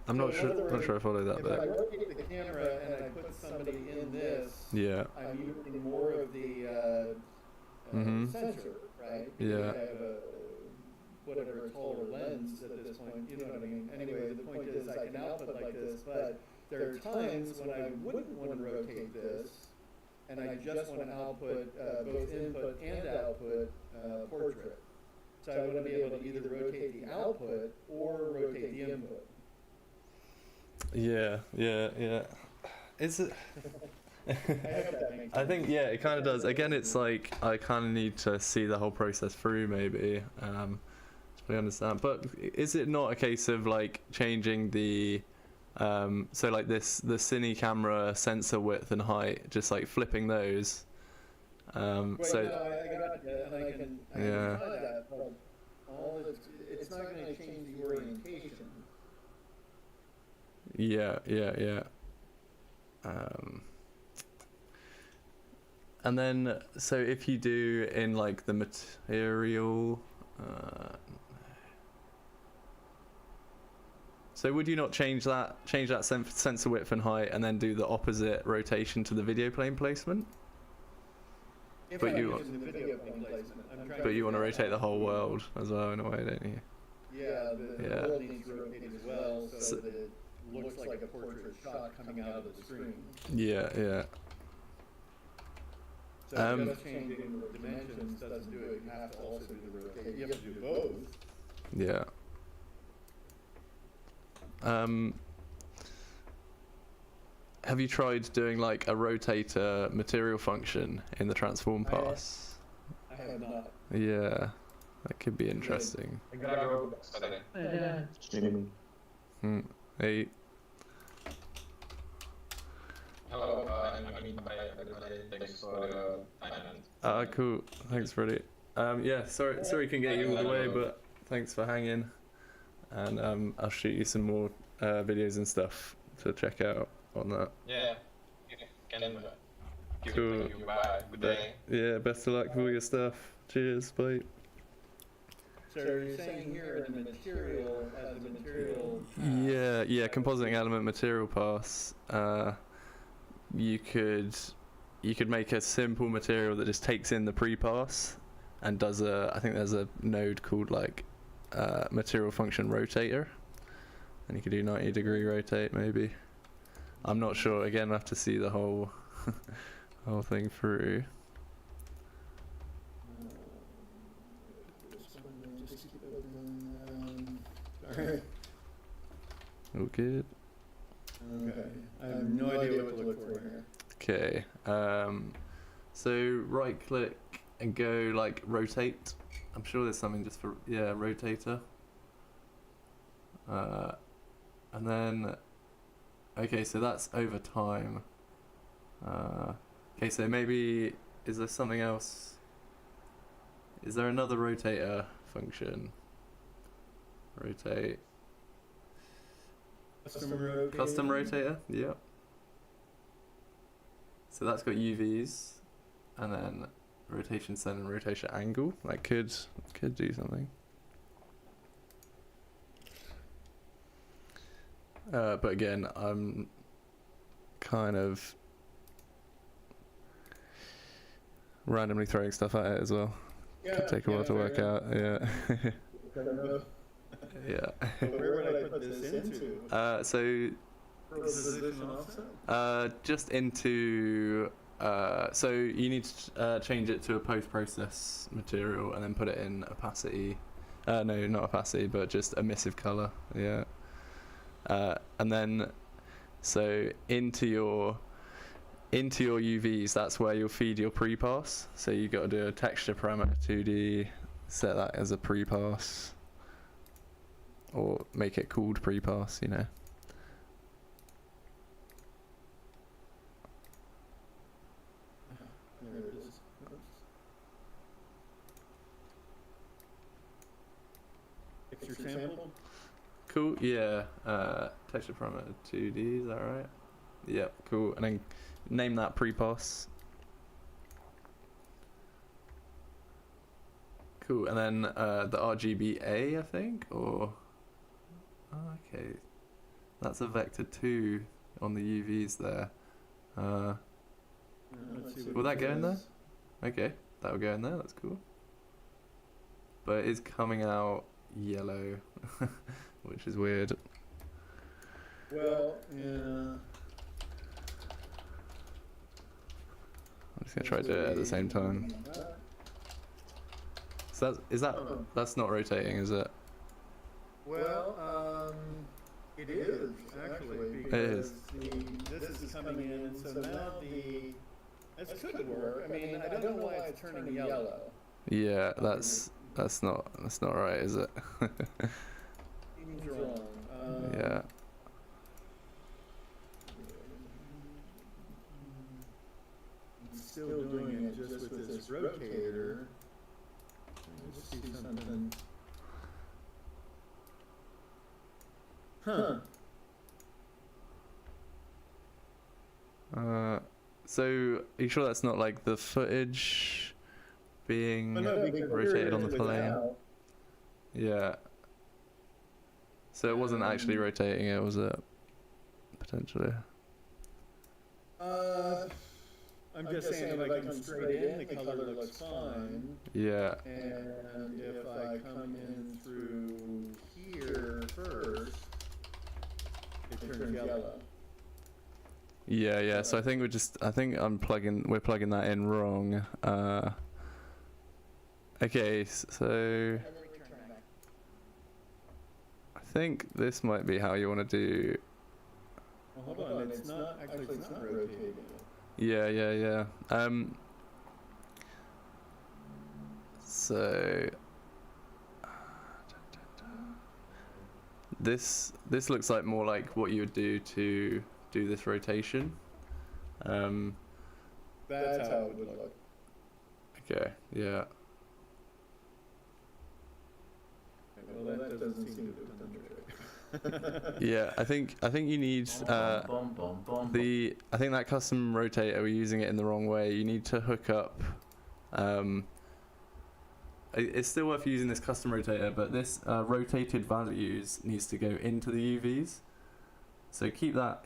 So not in sure. other Not words, sure I follow that if I bit. rotate the camera and I put somebody in this, Yeah. I'm using more of the sensor, right? Yeah. Because I have a whatever a taller lens at this point, you know what I mean? Anyway, the point is I can output like this, but there are times when I wouldn't want to rotate this, and I just want to output both input and output portrait. So I want to be able to either rotate the output or rotate the input. Yeah. Is it? I hope that makes sense. I think yeah, it kind of does. Again, it's like I kind of need to see the whole process through, maybe. To really understand. But is it not a case of like changing the so like the cine camera sensor width and height, just like flipping those? Well, So no, I got that, and I can Yeah. try that, but it's not going to change the orientation. yeah. And then, so if you do in like the material, so would you not change that sensor width and height, and then do the opposite rotation to the video plane placement? If But I'm you- using the video plane placement, I'm trying But you want to figure rotate out the whole how- world as well, in a way, don't you? Yeah, the Yeah. world needs to rotate as well, so So- that it looks like a portrait shot coming out of the screen. Yeah. So just changing the dimensions doesn't do it. You have to also do the rotate. You have to do both. Yeah. Have you tried doing like a rotator material function in the transform I have. pass? I have not. Yeah, that could be interesting. I gotta go study. Hey, Hello, I mean, by everybody, thanks for the time. cool. Thanks, Freddie. Yeah, sorry we can get you all the way, but thanks for hanging. And I'll shoot you some more videos and stuff to check out on that. Yeah, you can give Cool. it to you. Bye. Good day. Yeah, best of luck with all your stuff. Cheers, bye. So you're saying here the material as a material. Yeah, compositing element material pass. You could make a simple material that just takes in the pre-pass and does I think there's a node called like material function rotator, and you could do 90-degree rotate maybe. I'm not sure. Again, I have to see the whole whole thing through. Just keep it open. Sorry. All good. Okay. I have no idea what to look for here. Okay. So right click and go like rotate. I'm sure there's something just for rotator. And then okay, so that's over time. Okay, so maybe is there something else? Is there another rotator function? Rotate. Custom rotator, yeah. So that's got UVs, and then rotation center and rotation angle. That could do something. But again, I'm kind of randomly throwing stuff at it as well. Could take a while to work out. Yeah. Yeah. Where would I put this into? So Position offset? just into so you need to change it to a post-process material and then put it in opacity. No, not opacity, but just emissive color. Yeah. And then so into your UVs, that's where you'll feed your pre-pass. So you've got to do a texture parameter 2D, set that as a pre-pass, or make it called pre-pass, you know. There it is. texture sample. Cool. Yeah. Texture parameter 2D. Is that right? Yep. Cool. And then name that pre-pass. Cool. And then the RGBA, I think, or okay, that's a vector 2 on the UVs there. Let's see Will what that it go in there? is. Okay, that'll go in there. That's cool. But it is coming out yellow, which is weird. Well, yeah. I'm just gonna try to do it at the same time. So that's not rotating, is it? Well, it is actually, It is. because this is coming in, and so now this could work. I mean, I don't know why it's turning yellow. Yeah, that's not right, is it? Seems wrong. Yeah. I'm still doing it just with this rotator. Let's see something. Huh. So are you sure that's not like the footage being Oh, no, because rotated on the here it is plane? without. Yeah. So it wasn't actually rotating it, was it? Potentially. I'm just saying if I come straight in, the color looks fine. Yeah. And if I come in through here first, it turns yellow. Yeah. So I think we're plugging that in wrong. Okay, so I think this might be how you want to do. Well, hold on, it's not rotating. Yeah. So this looks like more like what you would do to do this rotation. That's how it would look. Okay, yeah. Well, that doesn't seem to have done the trick. Yeah, I think you need I think that custom rotator, we're using it in the wrong way. You need to hook up it's still worth using this custom rotator, but this rotated values needs to go into the UVs. So keep that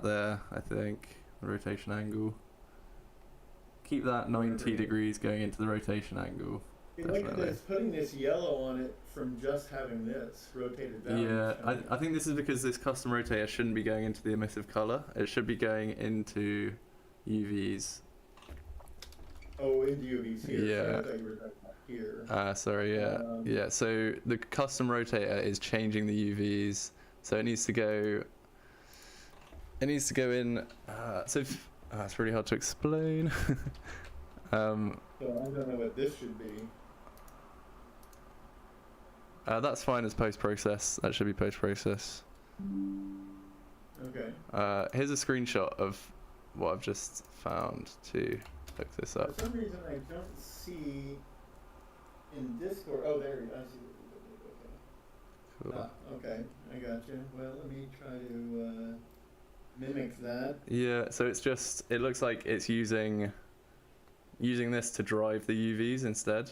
there, I think, the rotation angle. Keep that 90 degrees going into the rotation angle. Look at this, putting this yellow on it from just having this rotated value. Yeah, I think this is because this custom rotator shouldn't be going into the emissive color. It should be going into UVs. Oh, into UVs here. Yeah. So I thought you were talking about here. Sorry, yeah. Yeah, so the custom rotator is changing the UVs. So it needs to go in, it's really hard to explain. So I don't know what this should be. That's fine as post-process. That should be post-process. Okay. Here's a screenshot of what I've just found to hook this up. For some reason I don't see in Discord. Oh, there you go. I see what you did. Okay. Cool. Okay, I got you. Well, let me try to mimic that. Yeah, so it looks like it's using this to drive the UVs instead.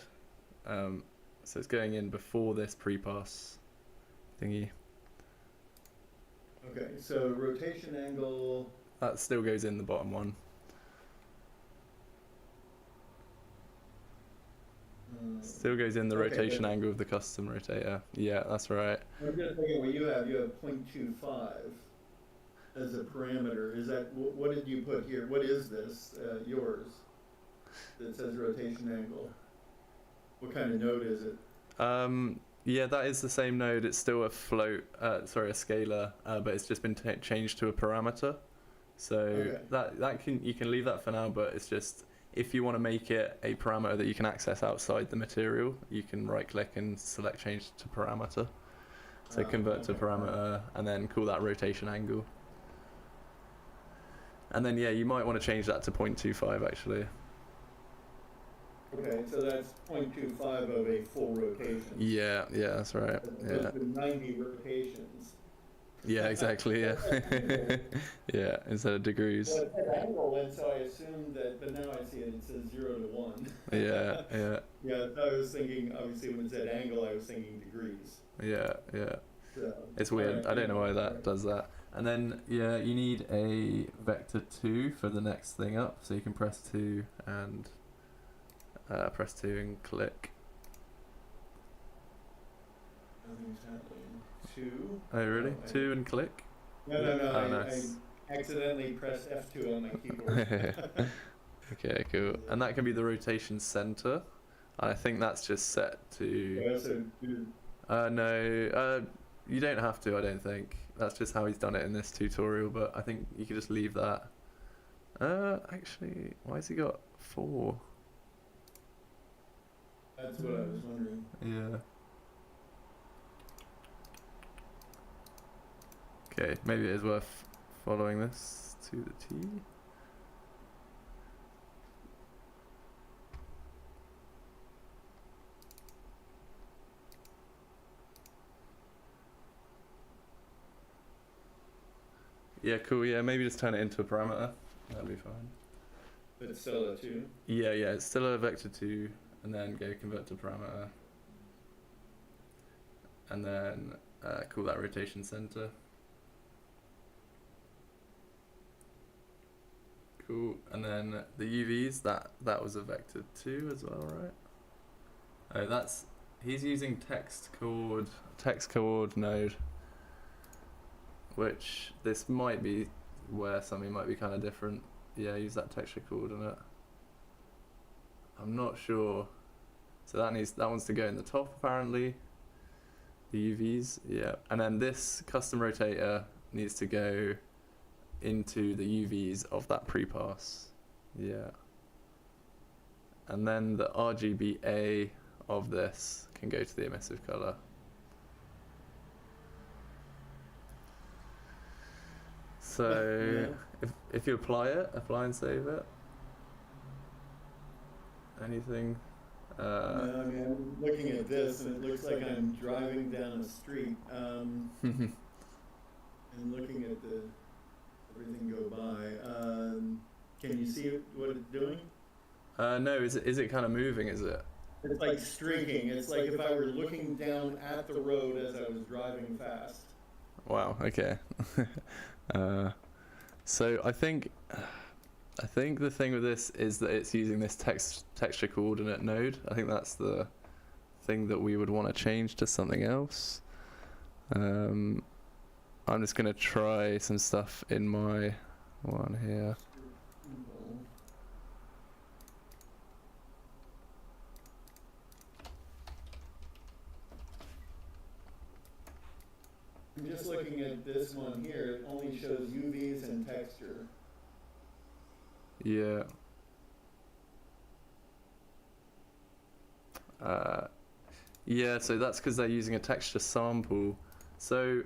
So it's going in before this pre-pass thingy. Okay, so rotation angle. That still goes in the bottom one. Still goes in the Okay, rotation good. angle of the custom rotator. Yeah, that's right. I'm just thinking what you have 0.25 as a parameter. Is that, what did you put here? What is this, yours, that says rotation angle? What kind of node is it? Yeah, that is the same node. It's still a float, a scalar, but it's just been changed to a parameter. So Okay. you can leave that for now, but it's just, if you want to make it a parameter that you can access outside the material, you can right click and select change to parameter. So convert to okay. parameter and then call that rotation angle. And then yeah, you might want to change that to 0.25 actually. Okay, so that's 0.25 of a full rotation. Yeah, that's right. As opposed to 90 rotations. Yeah, exactly. Yeah, yeah. Instead of degrees. Well, it said angle, and so I assumed that, but now I see it says 0 to 1. Yeah. Yeah, I was thinking, obviously when it said angle, I was thinking degrees. Yeah. So, It's weird. alright, I don't know why that alright. does that. And then yeah, you need a vector 2 for the next thing up, so you can press 2 and press 2 and click. Nothing's happening. 2. Oh really? Oh, 2 and click? No, Oh, nice. I accidentally pressed F2 on my keyboard. Okay, cool. And that can be the rotation center. I think that's just set to. I also do. No, you don't have to. I don't think. That's just how he's done it in this tutorial. But I think you could just leave that. Actually, why has he got 4? That's what I was wondering. Yeah. Okay, maybe it is worth following this to the T. Yeah, cool. Yeah, maybe just turn it into a parameter. That'd be fine. But it's still a 2. Yeah, it's still a vector 2, and then go convert to parameter. And then call that rotation center. Cool. And then the UVs, that was a vector 2 as well, right? Oh, he's using text coord node, which this might be where something might be kind of different. Yeah, use that texture coordinate. I'm not sure. So that wants to go in the top apparently. The UVs, yeah. And then this custom rotator needs to go into the UVs of that prepass. Yeah. And then the RGBA of this can go to the emissive color. So Yeah. if you apply and save it. Anything? No, I mean, I'm looking at this and it looks like I'm driving down a street and looking at everything go by. Can you see what it's doing? No, is it kind of moving? Is it? It's like streaking. It's like if I were looking down at the road as I was driving fast. Wow. Okay. So I think the thing with this is that it's using this texture coordinate node. I think that's the thing that we would want to change to something else. I'm just gonna try some stuff in my one here. I'm just looking at this one here. It only shows UVs and texture. Yeah. Yeah, so that's because they're using a texture sample. So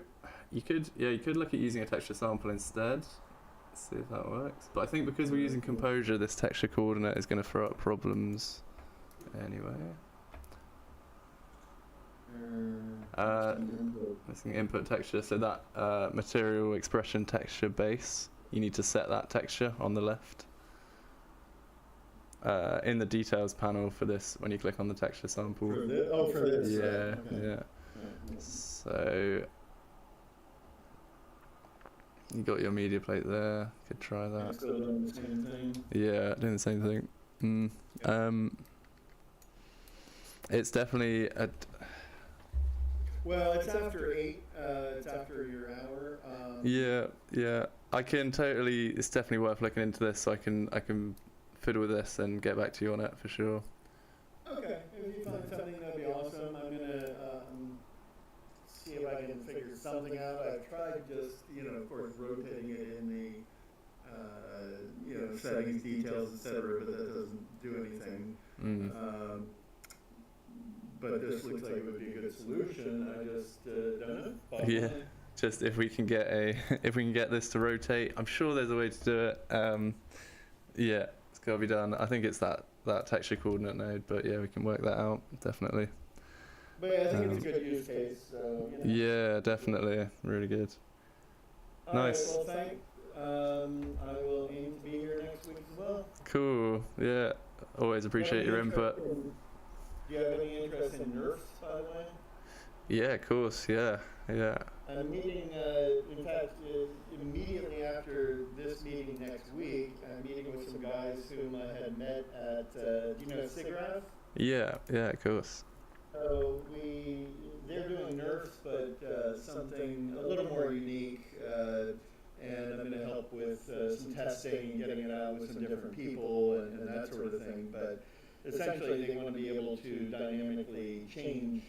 you could look at using a texture sample instead. Let's see if that works. But I think because we're using Composure, this texture coordinate is going to throw up problems anyway. Missing input texture, so that material expression texture base, you need to set that texture on the left. In the details panel for this, when you click on the texture sample. For this? Yeah, Okay. yeah. So you got your media plate there. Could try that. Still doing the same thing. Yeah, doing the same thing. It's definitely a. Well, it's after 8. It's after your hour. Yeah. I can totally. It's definitely worth looking into this. So I can fiddle with this and get back to you on it for sure. Okay, if you find something, that'd be awesome. I'm gonna see if I can figure something out. I've tried just, of course, rotating it in the, settings, details, etc., but that doesn't do anything. But this looks like it would be a good solution. I just don't know. Yeah. Just if we can get this to rotate, I'm sure there's a way to do it. Yeah, it's gotta be done. I think it's that that texture coordinate node, but yeah, we can work that out definitely. But yeah, I think it's a good use case. So, you know. Yeah, definitely, really good. All Nice. right, well, I will aim to be here next week as well. Cool. Yeah, always appreciate your input. Do you have any interest in nerfs, by the way? Yeah, of course. Yeah, yeah. I'm meeting, in fact, immediately after this meeting next week, I'm meeting with some guys whom I had met at, do you know SIGGRAPH? Yeah, yeah, of course. So they're doing nerfs, but something a little more unique, and I'm going to help with some testing, getting it out with some different people and that sort of thing. But essentially, they want to be able to dynamically change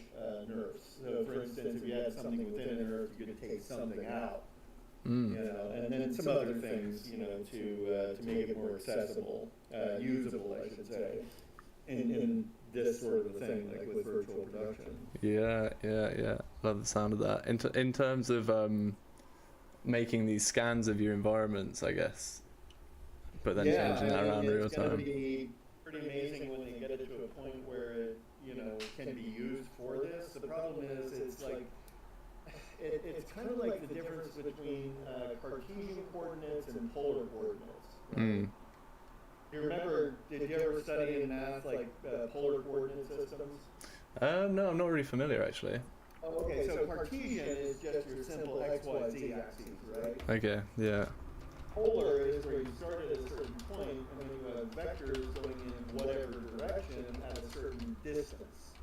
nerfs. So, for instance, if you had something within a nerf, you could take something out, you know, and then some other things, you know, to make it more accessible, usable, I should say, in this sort of a thing, like with virtual production. Yeah, yeah, yeah. Love the sound of that. In terms of making these scans of your environments, I guess, but then changing that around real time. It's going to be pretty amazing when they get it to a point where it, you know, can be used for this. The problem is, it's like it's kind of like the difference between Cartesian coordinates and polar coordinates. Right? You remember, did you ever study in math like polar coordinate systems? No, I'm not really familiar actually. Oh, okay, so Cartesian is just your simple x, y, z axes, right? Okay, yeah. Polar is where you start at a certain point, and then you have vectors going in whatever direction at a certain distance.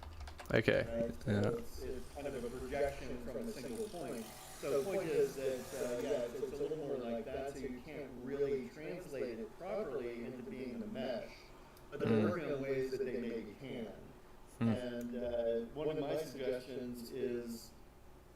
Okay, Right? So yeah. it's kind of a projection from a single point. So the point is that, it's a little more like that, so you can't really translate it properly into being a mesh. But they're working on ways that they maybe can. And one of my suggestions is,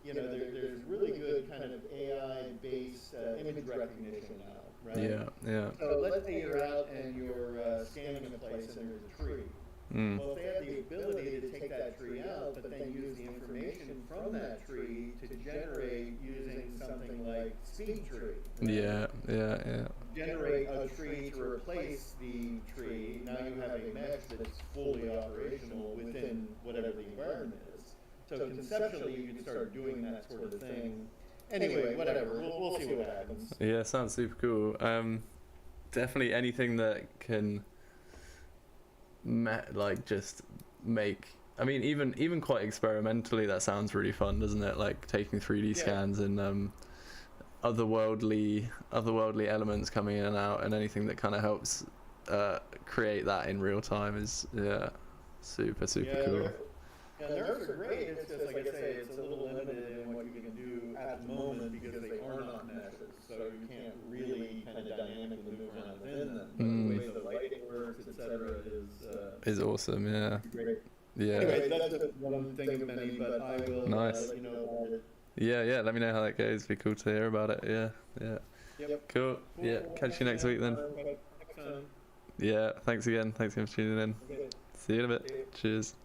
you know, there's really good kind of AI-based image recognition now, right? Yeah, yeah. So let's say you're out and you're scanning a place and there's a tree. Well, if they had the ability to take that tree out, but then use the information from that tree to generate using something like speed tree. Right? Yeah, yeah, yeah. Generate a tree to replace the tree. Now you have a mesh that's fully operational within whatever the environment is. So conceptually, you can start doing that sort of thing. Anyway, whatever. We'll see what happens. Yeah, sounds super cool. Definitely anything that can just make. I mean, even quite experimentally, that sounds really fun, doesn't it? Like taking 3D scans and otherworldly elements coming in and out, and anything that kind of helps create that in real time is super cool. Yeah, nerfs are great. It's just, like I say, it's a little limited in what you can do at the moment because they are not meshes, so you can't really kind of dynamically move around within them. But the way the lighting works, etc., is awesome. Yeah. Great. Yeah. Anyway, that's just one thing of many, but I will Nice. let you know about it. Yeah. Let me know how that goes. It'd be cool to hear about it. Yeah. Yep. Cool. Yeah. Catch you next week then. Next time. Yeah. Thanks again for tuning in. Okay. See you in a bit. Cheers.